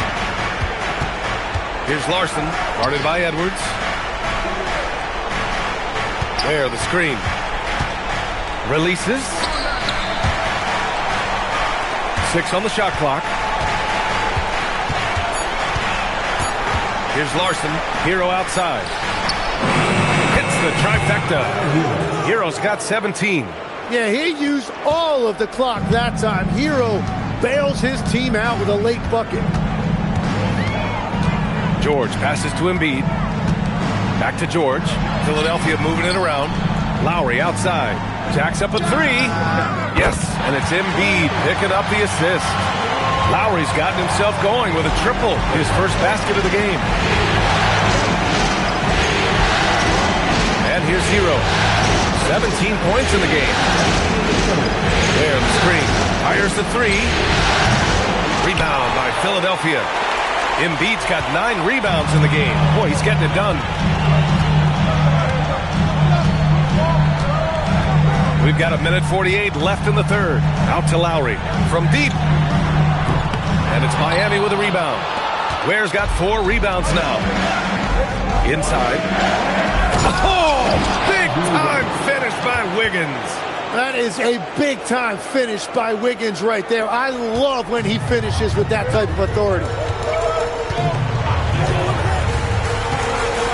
Here's Larson, guarded by Edwards. There, the screen. Releases. 6 on the shot clock. Here's Larson, Hero outside. Hits the trifecta. Hero's got 17. Yeah, he used all of the clock that time. Hero bails his team out with a late bucket. George passes to Embiid. Back to George. Philadelphia moving it around. Lowry outside. Jacks up a 3. Yes, and it's Embiid picking up the assist. Lowry's gotten himself going with a triple. His first basket of the game. And here's Hero. 17 points in the game. There, the screen. Fires the 3. Rebound by Philadelphia. Embiid's got 9 rebounds in the game. Boy, he's getting it done. We've got 1:48 left in the third. Out to Lowry. From deep. And it's Miami with a rebound. Ware's got 4 rebounds now. Inside. Oh! Big time finish by Wiggins. That is a big-time finish by Wiggins right there. I love when he finishes with that type of authority.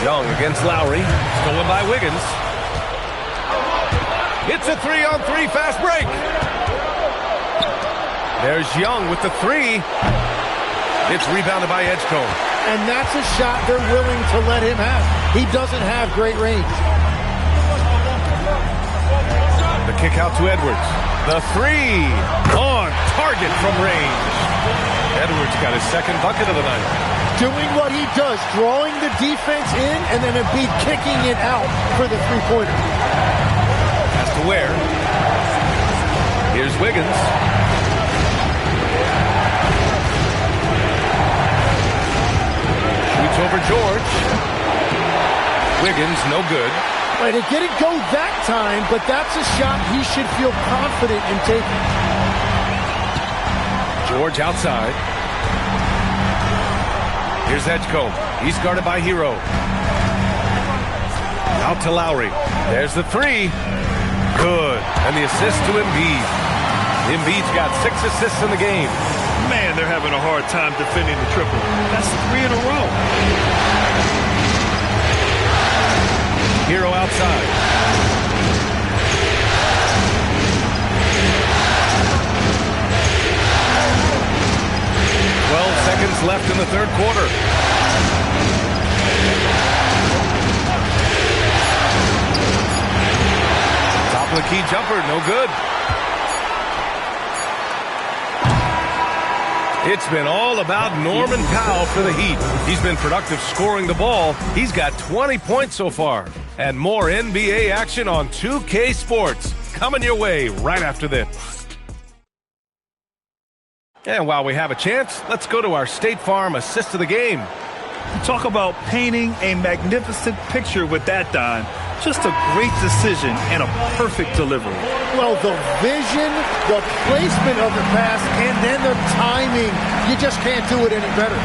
Young against Lowry. Stolen by Wiggins. It's a 3-on-3 fast break. There's Young with the 3. It's rebounded by Edgecombe. And that's a shot they're willing to let him have. He doesn't have great range. The kick out to Edwards. The three on target from range. Edwards got his second bucket of the night. Doing what he does, drawing the defense in, and then Embiid kicking it out for the three-pointer. Has to Ware. Here's Wiggins. Shoots over George. Wiggins, no good. Right, it didn't go that time, but that's a shot he should feel confident in taking. George outside. Here's Edgecombe. He's guarded by Hero. Out to Lowry. There's the three. Good. And the assist to Embiid. Embiid's got 6 assists in the game. Man, they're having a hard time defending the triple. That's 3 in a row. Hero outside. Seconds left in the third quarter. Top of the key jumper, no good. It's been all about Norman Powell for the Heat. He's been productive scoring the ball. He's got 20 points so far. And more NBA action on 2K Sports. Coming your way right after this. And while we have a chance, let's go to our State Farm assist of the game. Talk about painting a magnificent picture with that, Don. Just a great decision and a perfect delivery. Well, the vision, the placement of the pass, and then the timing. You just can't do it any better.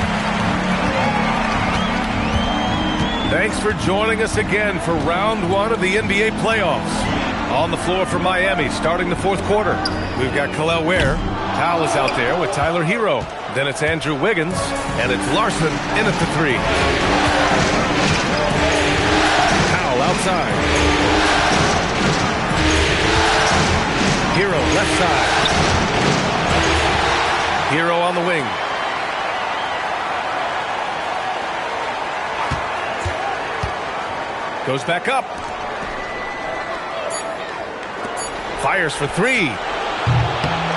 Thanks for joining us again for round 1 of the NBA playoffs. On the floor for Miami, starting the fourth quarter. We've got Kel'el Ware. Powell is out there with Tyler Hero. Then it's Andrew Wiggins, and it's Larson in at the 3. Powell outside. Hero left side. Hero on the wing. Goes back up. Fires for 3.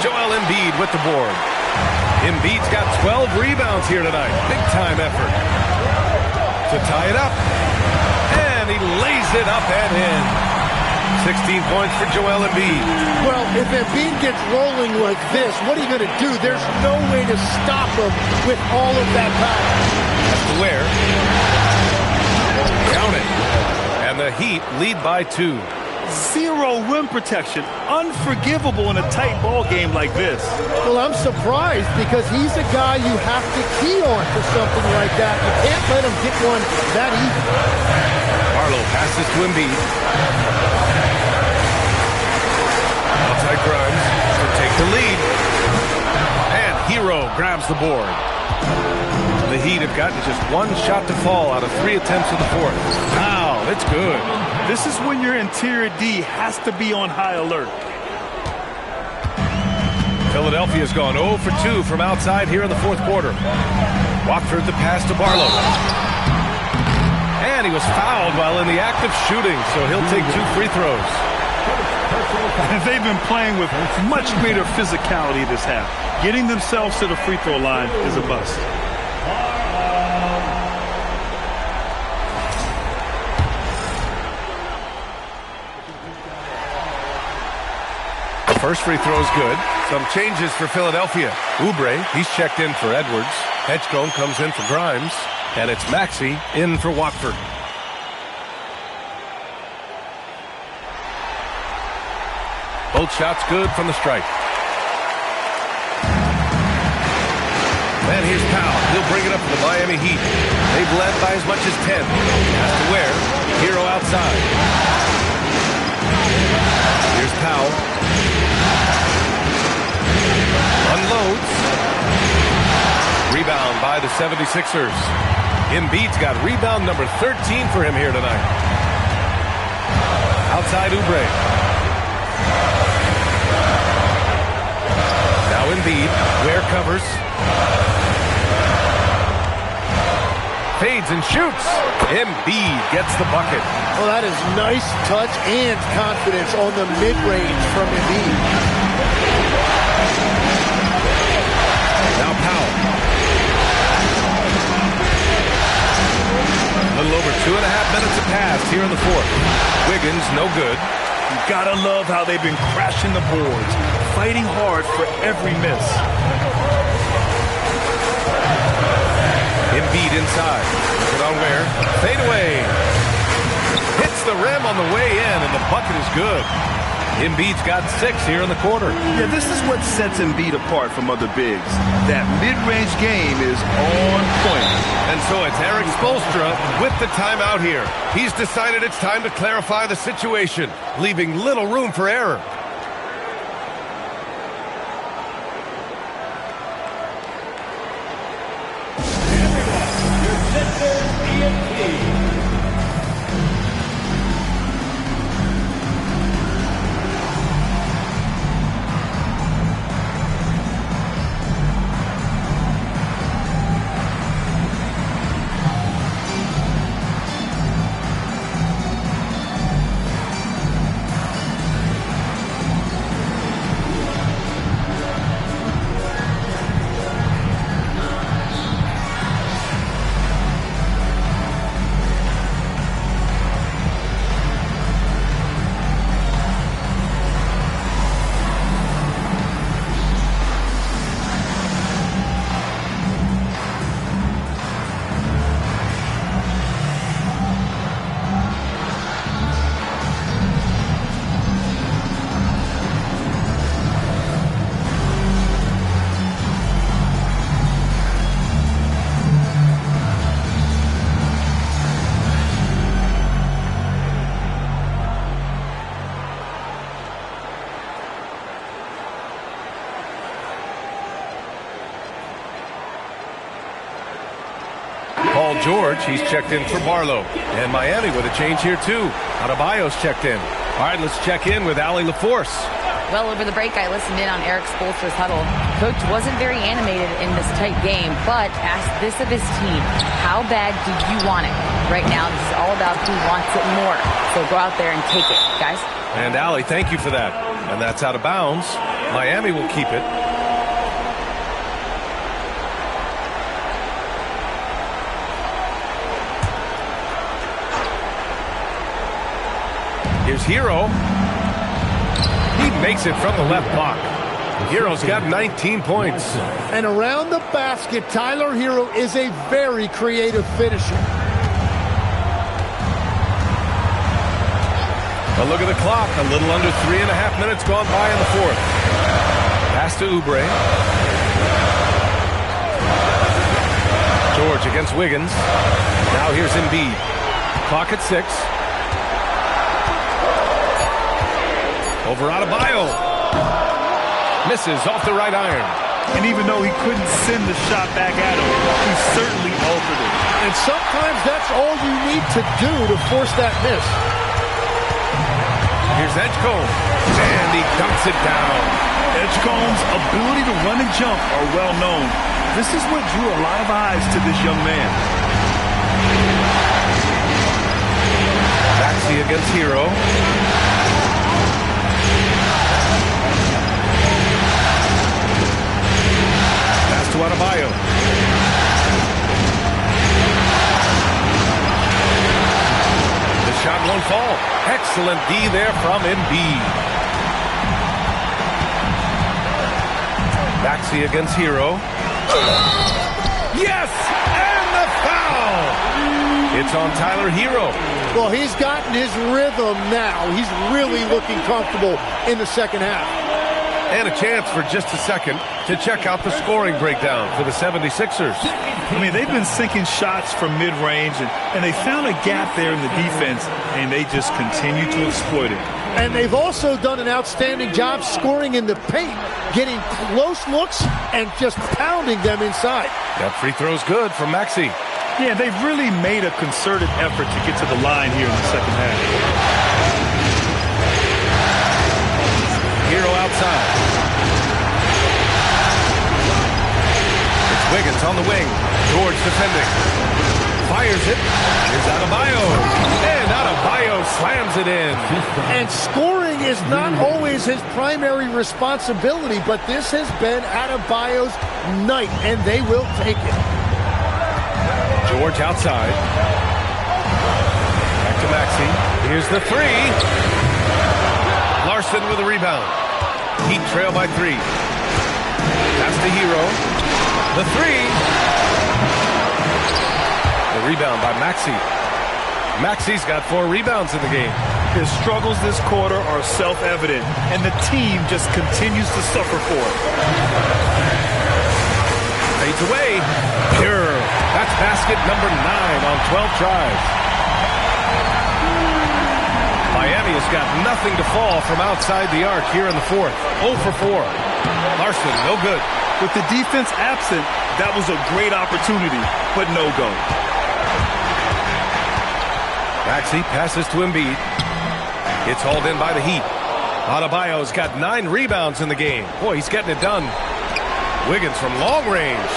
Joel Embiid with the board. Embiid's got 12 rebounds here tonight. Big time effort. To tie it up. And he lays it up and in. 16 points for Joel Embiid. Well, if Embiid gets rolling like this, what are you going to do? There's no way to stop him with all of that power. That's to Ware. Count it. And the Heat lead by 2. 0 rim protection. Unforgivable in a tight ball game like this. Well, I'm surprised because he's a guy you have to key on for something like that. You can't let him get one that easy. Barlow passes to Embiid. Outside Grimes to take the lead. And Hero grabs the board. The Heat have gotten just 1 shot to fall out of 3 attempts in the fourth. Wow, it's good. This is when your interior D has to be on high alert. Philadelphia's gone 0 for 2 from outside here in the fourth quarter. Watford the pass to Barlow. And he was fouled while in the act of shooting, so he'll take 2 free throws. And they've been playing with much greater physicality this half. Getting themselves to the free throw line is a bust. First free throw is good. Some changes for Philadelphia. Oubre, he's checked in for Edwards. Edgecombe comes in for Grimes. And it's Maxey in for Watford. Both shots good from the stripe. And here's Powell. He'll bring it up for the Miami Heat. They've led by as much as 10. Has to Ware. Hero outside. Here's Powell. Unloads. Rebound by the 76ers. Embiid's got rebound number 13 for him here tonight. Outside Oubre. Now Embiid. Ware covers. fades and shoots. Embiid gets the bucket. Well, that is nice touch and confidence on the mid-range from Embiid. Now Powell. A little over 2.5 minutes have passed here in the fourth. Wiggins, no good. You gotta love how they've been crashing the boards, fighting hard for every miss. Embiid inside. Look it on where. Fade away. Hits the rim on the way in, and the bucket is good. Embiid's got 6 here in the quarter. Yeah, this is what sets Embiid apart from other bigs. That mid-range game is on point. And so it's Eric Spoelstra with the timeout here. He's decided it's time to clarify the situation, leaving little room for error. George, he's checked in for Barlow. And Miami with a change here, too. Adebayo's checked in. All right, let's check in with Allie LaForce. Well, over the break, I listened in on Eric Spoelstra's huddle. Coach wasn't very animated in this tight game, but asked this of his team. How bad do you want it? Right now, this is all about who wants it more. So go out there and take it, guys. And Allie, thank you for that. And that's out of bounds. Miami will keep it. Here's Hero. He makes it from the left block. Hero's got 19 points. And around the basket, Tyler Hero is a very creative finisher. But look at the clock. A little under 3.5 minutes gone by in the fourth. Pass to Oubre. George against Wiggins. Now here's Embiid. Clock at 6. Over Adebayo. Misses off the right iron. And even though he couldn't send the shot back at him, he certainly altered it. And sometimes that's all you need to do to force that miss. Here's Edgecombe. And he dunks it down. Edgecombe's ability to run and jump are well known. This is what drew a lot of eyes to this young man. Maxey against Hero. To Adebayo. The shot won't fall. Excellent D there from Embiid. Maxey against Hero. Yes! And the foul! It's on Tyler Hero. Well, he's gotten his rhythm now. He's really looking comfortable in the second half. And a chance for just a second to check out the scoring breakdown for the 76ers. I mean, they've been sinking shots from mid-range, and they found a gap there in the defense, and they just continue to exploit it. And they've also done an outstanding job scoring in the paint, getting close looks and just pounding them inside. That free throw's good from Maxey. Yeah, they've really made a concerted effort to get to the line here in the second half. Hero outside. It's Wiggins on the wing. George defending. Fires it. Here's Adebayo. And Adebayo slams it in. And scoring is not always his primary responsibility, but this has been Adebayo's night, and they will take it. George outside. Back to Maxey. Here's the three. Larson with a rebound. Heat trail by 3. Pass to Hero. The three. The rebound by Maxey. Maxey's got 4 rebounds in the game. His struggles this quarter are self-evident, and the team just continues to suffer for it. Fades away. Pure. That's basket number 9 on 12 tries. Miami has got nothing to fall from outside the arc here in the 4th. 0 for 4. Larson, no good. With the defense absent, that was a great opportunity, but no go. Maxey passes to Embiid. It's hauled in by the Heat. Adebayo's got 9 rebounds in the game. Boy, he's getting it done. Wiggins from long range.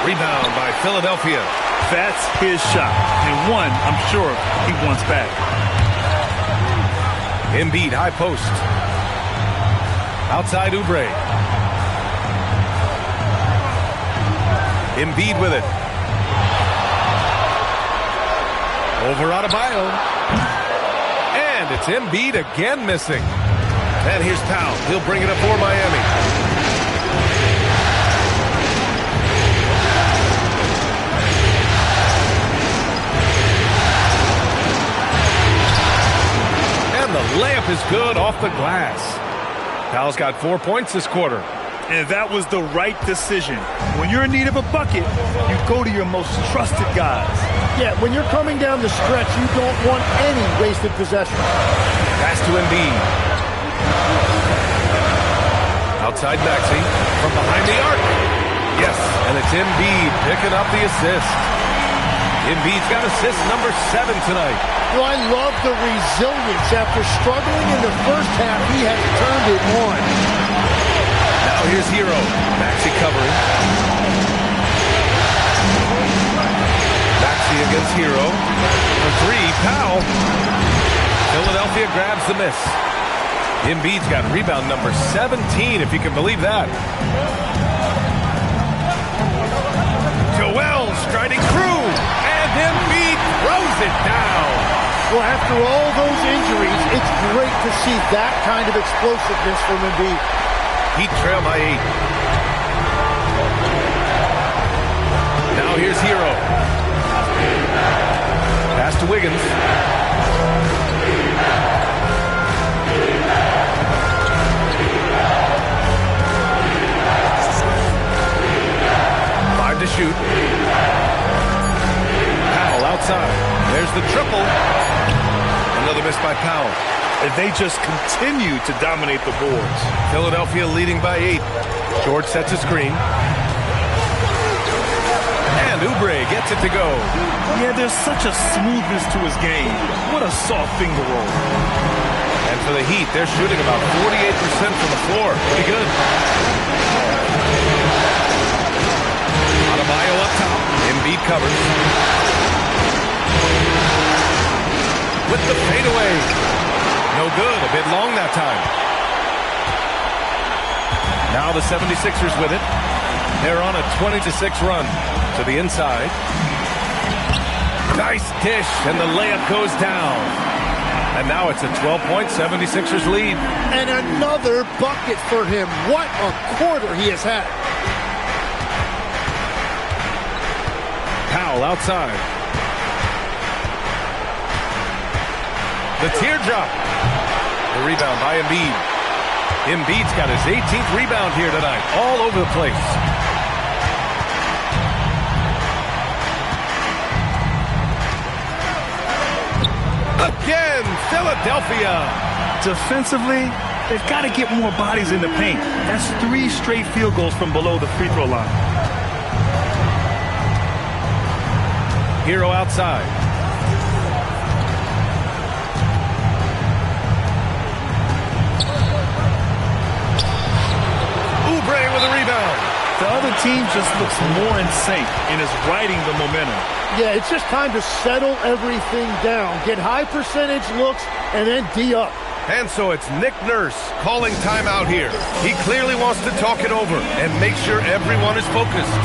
Rebound by Philadelphia. That's his shot, and one I'm sure he wants back. Embiid, high post. Outside Oubre. Embiid with it. Over Adebayo. And it's Embiid again missing. And here's Powell. He'll bring it up for Miami. And the layup is good off the glass. Powell's got 4 points this quarter. And that was the right decision. When you're in need of a bucket, you go to your most trusted guys. Yeah, when you're coming down the stretch, you don't want any wasted possession. Pass to Embiid. Outside Maxey from behind the arc. Yes, and it's Embiid picking up the assist. Embiid's got assist number 7 tonight. Well, I love the resilience. After struggling in the first half, he has turned it on. Now here's Hero. Maxey covering. Maxey against Hero. For 3, Powell. Philadelphia grabs the miss. Embiid's got rebound number 17, if you can believe that. Joel striding through. And Embiid throws it down. Well, after all those injuries, it's great to see that kind of explosiveness from Embiid. Heat trail by 8. Now here's Hero. Pass to Wiggins. To shoot. Powell outside. There's the triple. Another miss by Powell. And they just continue to dominate the boards. Philadelphia leading by 8. George sets a screen. And Oubre gets it to go. Yeah, there's such a smoothness to his game. What a soft finger roll. And for the Heat, they're shooting about 48% from the floor. Pretty good. Adebayo up top. Embiid covers. With the fadeaway. No good. A bit long that time. Now the 76ers with it. They're on a 20-6 run. To the inside. Nice dish. And the layup goes down. And now it's a 12-point 76ers lead. And another bucket for him. What a quarter he has had. Powell outside. The teardrop. The rebound by Embiid. Embiid's got his 18th rebound here tonight. All over the place. Again, Philadelphia. Defensively, they've got to get more bodies in the paint. That's 3 straight field goals from below the free throw line. Hero outside. Oubre with a rebound. The other team just looks more in sync and is riding the momentum. Yeah, it's just time to settle everything down. Get high percentage looks and then D up. And so it's Nick Nurse calling timeout here. He clearly wants to talk it over and make sure everyone is focused.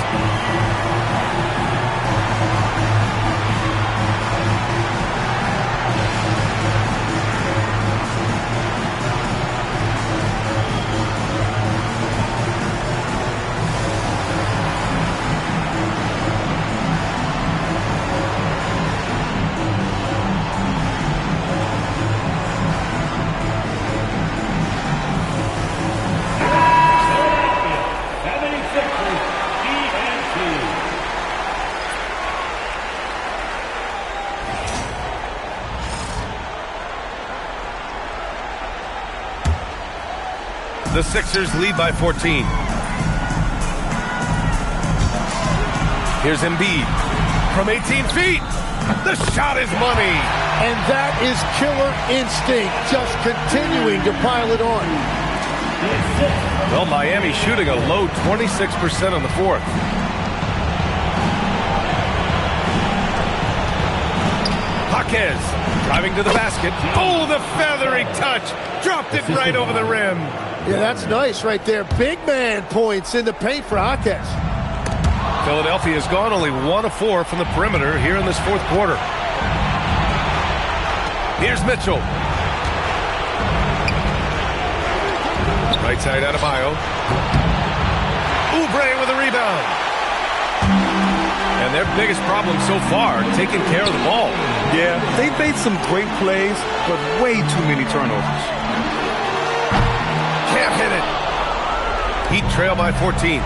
The Sixers lead by 14. Here's Embiid from 18 feet. The shot is money. And that is killer instinct, just continuing to pile it on. Well, Miami shooting a low 26% on the fourth. Jaquez driving to the basket. Oh, the feathery touch. Dropped it right over the rim. Yeah, that's nice right there. Big man points in the paint for Jaquez. Philadelphia has gone only 1 of 4 from the perimeter here in this fourth quarter. Here's Mitchell. Right side Adebayo. Oubre with a rebound. And their biggest problem so far, taking care of the ball. Yeah, they've made some great plays, but way too many turnovers. Can't hit it. Heat trail by 14.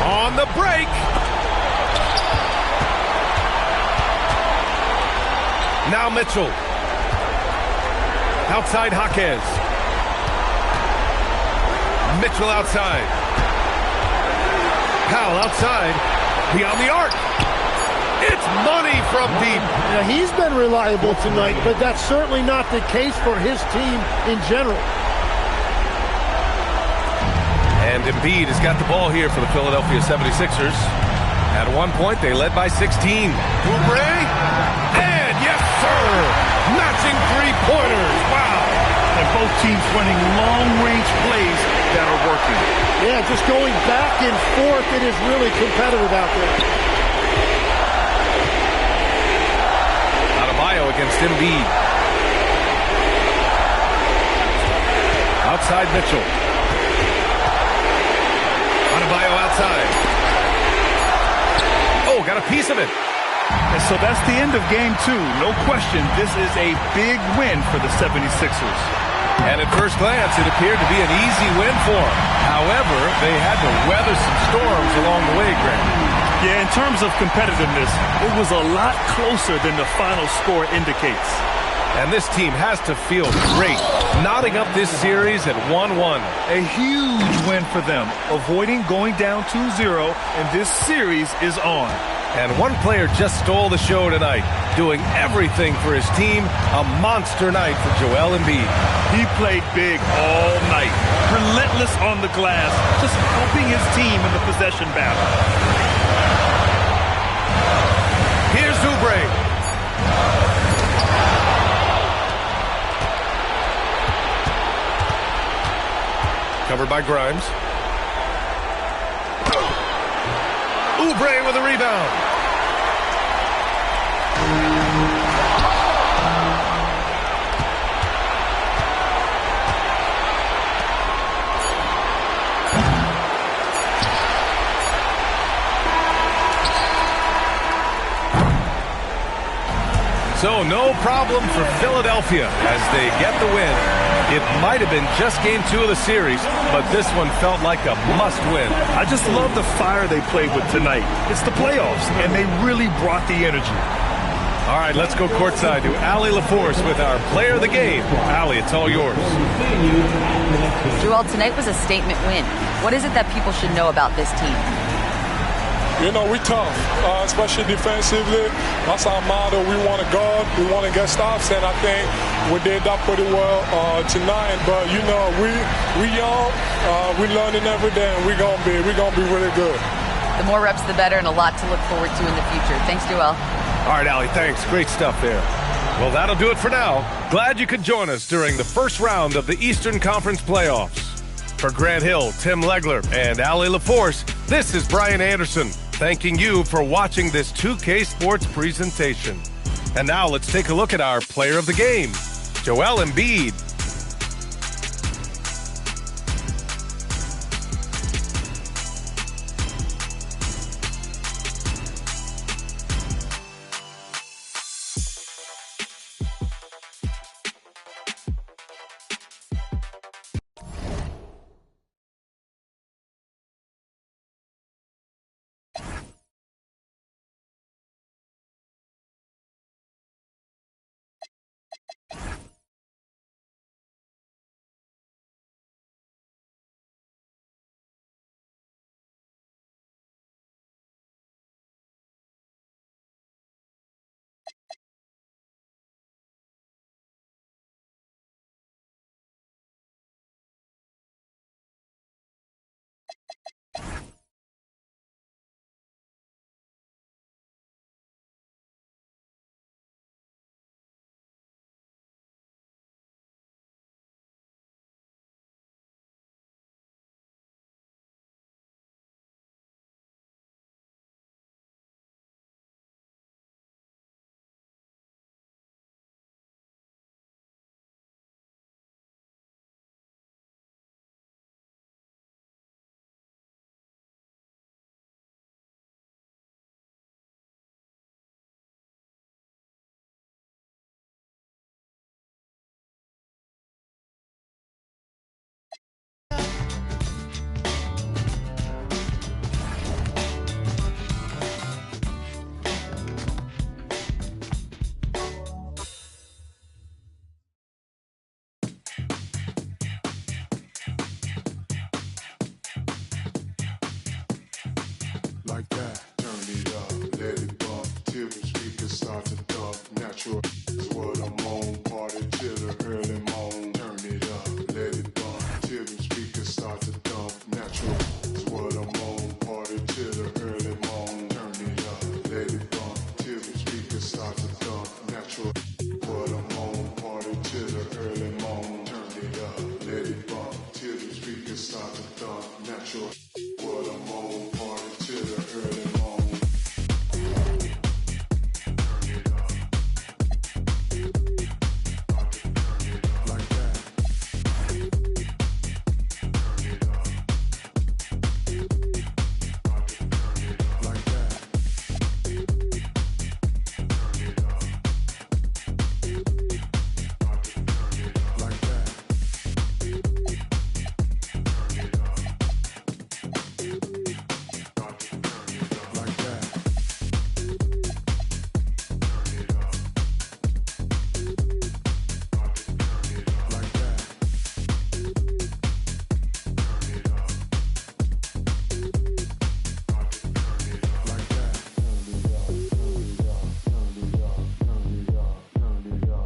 On the break. Now Mitchell. Outside Jaquez. Mitchell outside. Powell outside. Beyond the arc. It's money from deep. Now, he's been reliable tonight, but that's certainly not the case for his team in general. And Embiid has got the ball here for the Philadelphia 76ers. At one point, they led by 16. Oubre, and yes, sir, matching three-pointers. Wow. And both teams running long-range plays that are working. Yeah, just going back and forth. It is really competitive out there. Adebayo against Embiid. Outside Mitchell. Adebayo outside. Oh, got a piece of it. And so that's the end of game 2. No question, this is a big win for the 76ers. And at first glance, it appeared to be an easy win for them. However, they had to weather some storms along the way, Grant. Yeah, in terms of competitiveness, it was a lot closer than the final score indicates. And this team has to feel great, knotting up this series at 1-1. A huge win for them, avoiding going down 2-0, and this series is on. And one player just stole the show tonight, doing everything for his team. A monster night for Joel Embiid. He played big all night, relentless on the glass, just helping his team in the possession battle. Here's Oubre. Covered by Grimes. Oubre with a rebound. So no problem for Philadelphia as they get the win. It might have been just game 2 of the series, but this one felt like a must-win. I just love the fire they played with tonight. It's the playoffs, and they really brought the energy. All right, let's go courtside to Allie LaForce with our player of the game. Allie, it's all yours. Joel, tonight was a statement win. What is it that people should know about this team? You know, we tough, especially defensively. That's our motto. We want to guard, we want to get stops, and I think we did that pretty well tonight. But you know, we young, we learning every day, and we're gonna be really good. The more reps, the better, and a lot to look forward to in the future. Thanks, Joel. All right, Allie, thanks. Great stuff there. Well, that'll do it for now. Glad you could join us during the first round of the Eastern Conference playoffs. For Grant Hill, Tim Legler, and Allie LaForce, this is Brian Anderson, thanking you for watching this 2K Sports presentation. And now let's take a look at our player of the game, Joel Embiid. Like that, turn it up, let it bump till the speakers start to thump. Natural is what I'm on, party till the early morn. Turn it up, let it bump till the speakers start to thump. Natural is what I'm on, party till the early morn. Turn it up, let it bump till the speakers start to thump. Natural, what I'm on, party till the early morn. Turn it up, let it bump till the speakers start to thump. Natural, what I'm on, party till the early morn. Like that. Like that. Like that. Like that. Like that. Like that.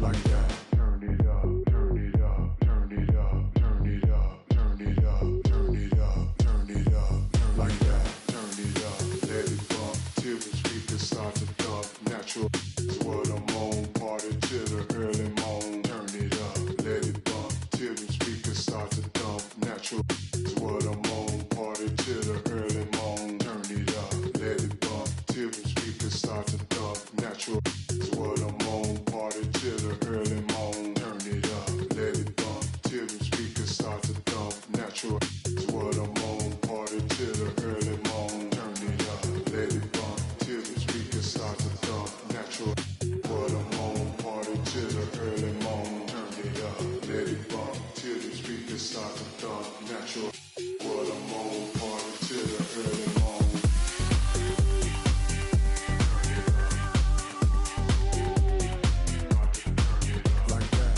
Like that. Turn it up, turn it up, turn it up, turn it up, turn it up, turn it up, turn it up. Like that. Turn it up, let it bump till the speakers start to thump. Natural is what I'm on, party till the early morn. Turn it up, let it bump till the speakers start to thump. Natural is what I'm on, party till the early morn. Turn it up, let it bump till the speakers start to thump. Natural is what I'm on, party till the early morn. Turn it up, let it bump till the speakers start to thump. Natural is what I'm on, party till the early morn. Turn it up, let it bump till the speakers start to thump. Natural, what I'm on, party till the early morn. Turn it up, let it bump till the speakers start to thump. Natural, what I'm on, party till the early morn. Like that.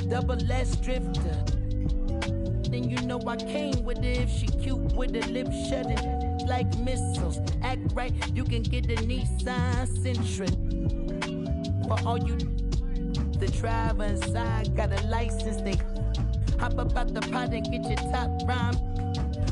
double S drifter. Then you know I came with it. If she cute with her lips shutting like missiles, act right, you can get a Nissan Sentra. For all you the driver inside got a license, they hop up out the pot and get your top rhyme.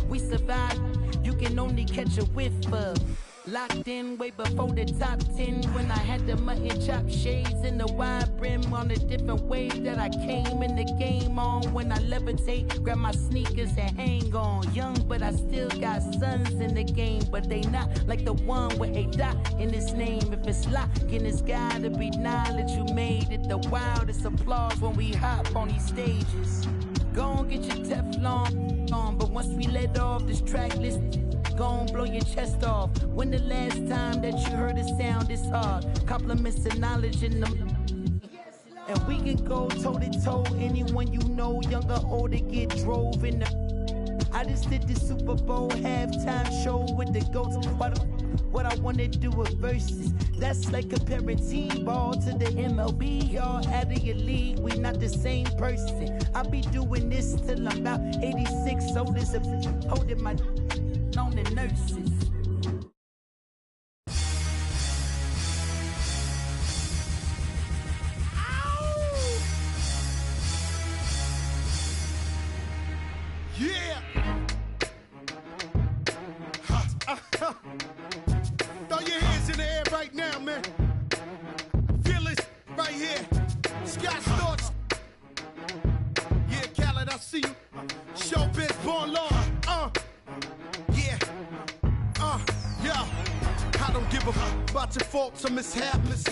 We survive, you can only catch a whiff of. Locked in way before the top 10 when I had the mutton chop shades and the wide brim on a different wave that I came in the game on. When I levitate, grab my sneakers and hang on. Young, but I still got sons in the game, but they not like the one with a dot in his name. If it's locking, it's gotta be knowledge. You made it the wildest applause when we hop on these stages. Go on, get your Teflon on, but once we let off this track list, go on, blow your chest off. When the last time that you heard a sound this hard? Compliments and knowledge in them. And we can go toe to toe. Anyone you know, young or old, to get drove in the. I just did the Super Bowl halftime show with the goats. What I wanna do with verses. That's like comparing T-ball to the MLB. Y'all out of your league, we not the same person. I'll be doing this till I'm about 86. Old as a holding my on the nurses. Yeah. Throw your hands in the air right now, man. Feel it right here. Sky Storch. Yeah, Khaled, I see you. Showbiz, born law. Yeah. I don't give a fuck about your faults or mishaps.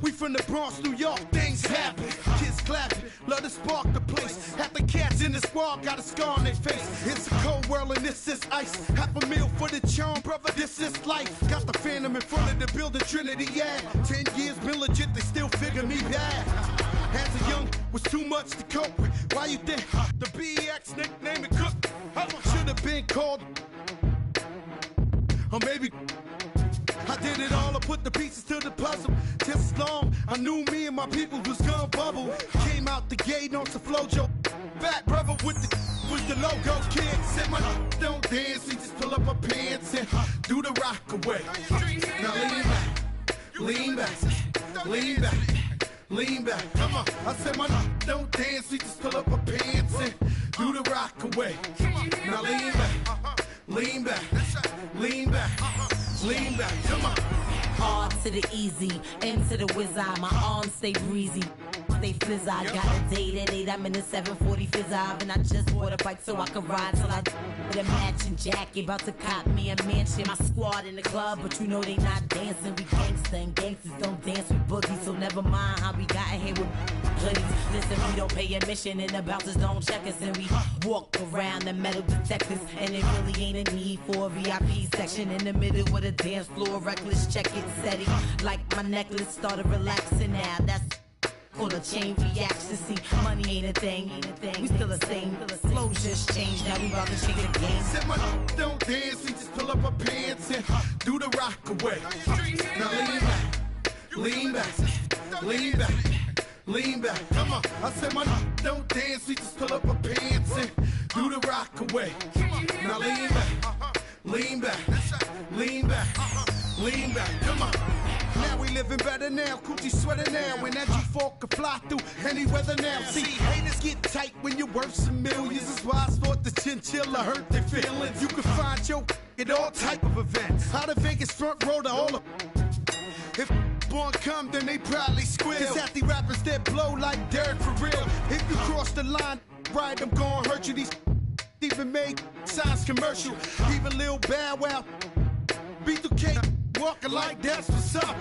We from the Bronx, New York, things happen. Kids clapping, love to spark the place. Half the cats in the squad got a scar on their face. It's a cold world and this is ice. $500,000 for the charm, brother, this is life. Got the Phantom in front of the building, Trinity, yeah. 10 years been legit, they still figure me bad. As a young, was too much to cope with. Why you think the BX nickname it Cook? Should have been called, or maybe I did it all, I put the pieces to the puzzle. Just as long, I knew me and my people was gonna bubble. Came out the gate on some flojo. Fat brother with the logo kid. Said my don't dance, he just pull up my pants and do the rock away. Now lean back, lean back, lean back. Come on, I said my don't dance, he just pull up my pants and do the rock away. Now lean back, lean back, lean back. Lean back, come on. Hard to the easy, into the wizard. My arms stay breezy, stay flizz. I got a date at 8, I'm in the 740 fizz. And I just bought a bike so I can ride till I with a matching jacket. About to cop me a mansion. My squad in the club, but you know they not dancing. We gangsta and gangsters don't dance with boogies. So never mind how we got in here with hoodies. Listen, we don't pay admission and the bouncers don't check us. And we walk around the metal detectors. And it really ain't a need for a VIP section in the middle with a dance floor. Reckless, check it, steady. Like my necklace started relaxing now. That's called a chain reaction. See, money ain't a thing. We still the same. Flow just changed. Now we about to change the game. Said my don't dance, he just pull up my pants and do the rock away. Now lean back, lean back, lean back. Come on, I said my don't dance, he just pull up my pants and do the rock away. Now lean back, lean back, lean back, lean back. Come on. Now we living better now, coochie sweater now. When that G4 can fly through any weather now. See, haters get tight when you're worth some millions. That's why I thought the chinchilla hurt their feelings. You can find your at all type of events. Out of Vegas front row to all of. If born come, then they probably squeal. Cause half the rappers that blow like dirt for real. If you cross the line, right, I'm gonna hurt you. These even made signs commercial. Even Lil Bow Wow, B2K. Walking like that's what's up.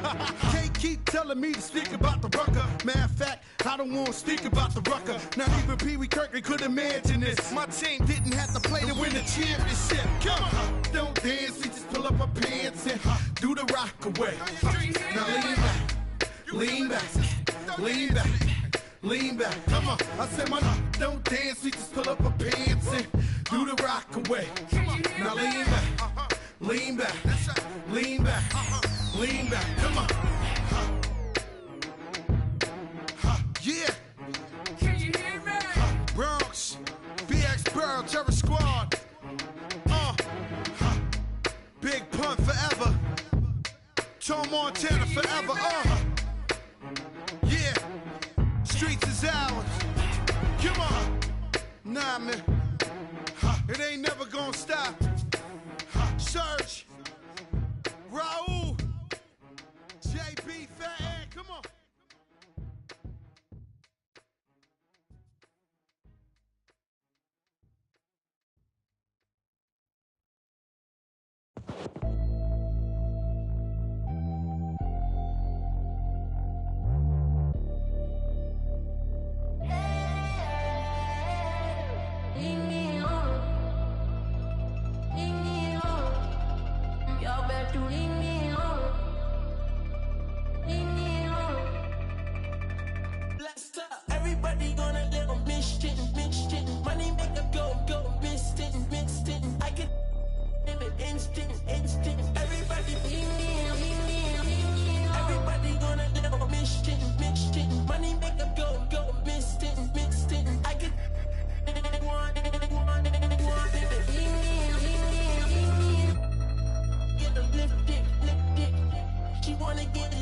Can't keep telling me to speak about the rucker. Matter of fact, I don't want to speak about the rucker. Not even Pee Wee Kirkland could imagine this. My team didn't have to play to win the championship. Come on, don't dance, he just pull up my pants and do the rock away. Now lean back, lean back, lean back. Come on, I said my don't dance, he just pull up my pants and do the rock away. Now lean back. Lean back, lean back, lean back, come on. Yeah. Terror Squad. Big Pun forever. Tom Montana forever. Yeah. Streets is ours. Come on. Nah, man. It ain't never gonna stop. Surge. Raul. JB, Fat Ed, come on. Everybody gonna live on mission. Money make a go, missed it. I can live it instant. Everybody gonna live on mission. Money make a go, missed it. I can want it. Get them lifted. She wanna get it.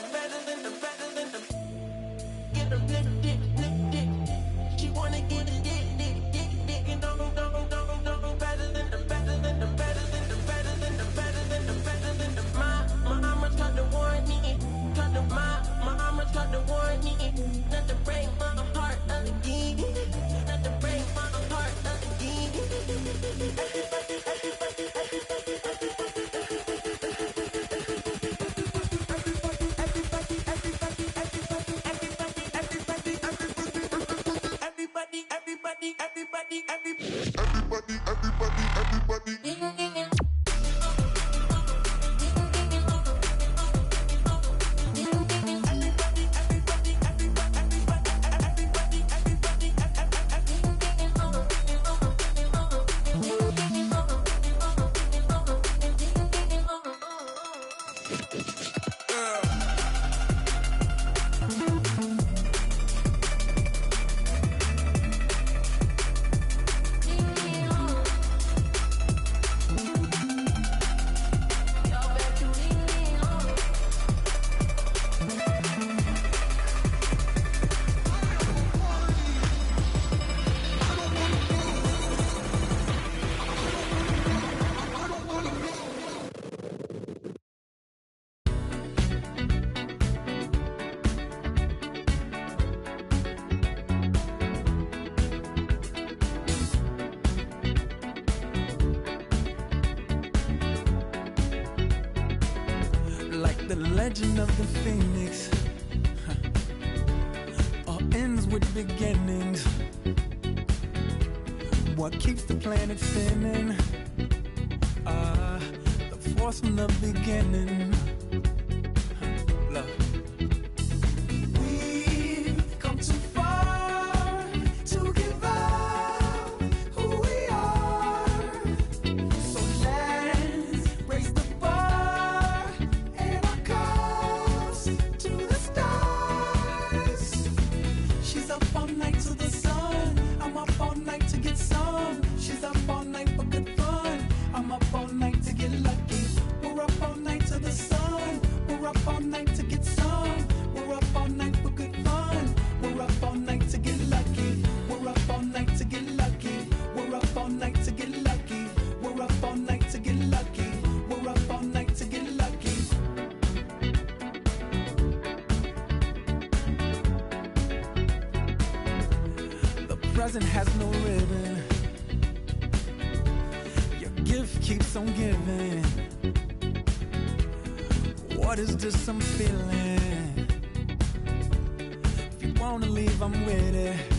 Better than them. Everybody. The legend of the phoenix all ends with beginnings. What keeps the planet spinning? The force from the beginning. Love. We've come too far to give up who we are. So let's raise the bar. all night to get some. We're up all night for good fun. We're up all night to get lucky. We're up all night to get lucky. We're up all night to get lucky. We're up all night to get lucky. We're up all night to get lucky. The present has no ribbon. Your gift keeps on giving. What is this I'm feeling? If you wanna leave, I'm with it.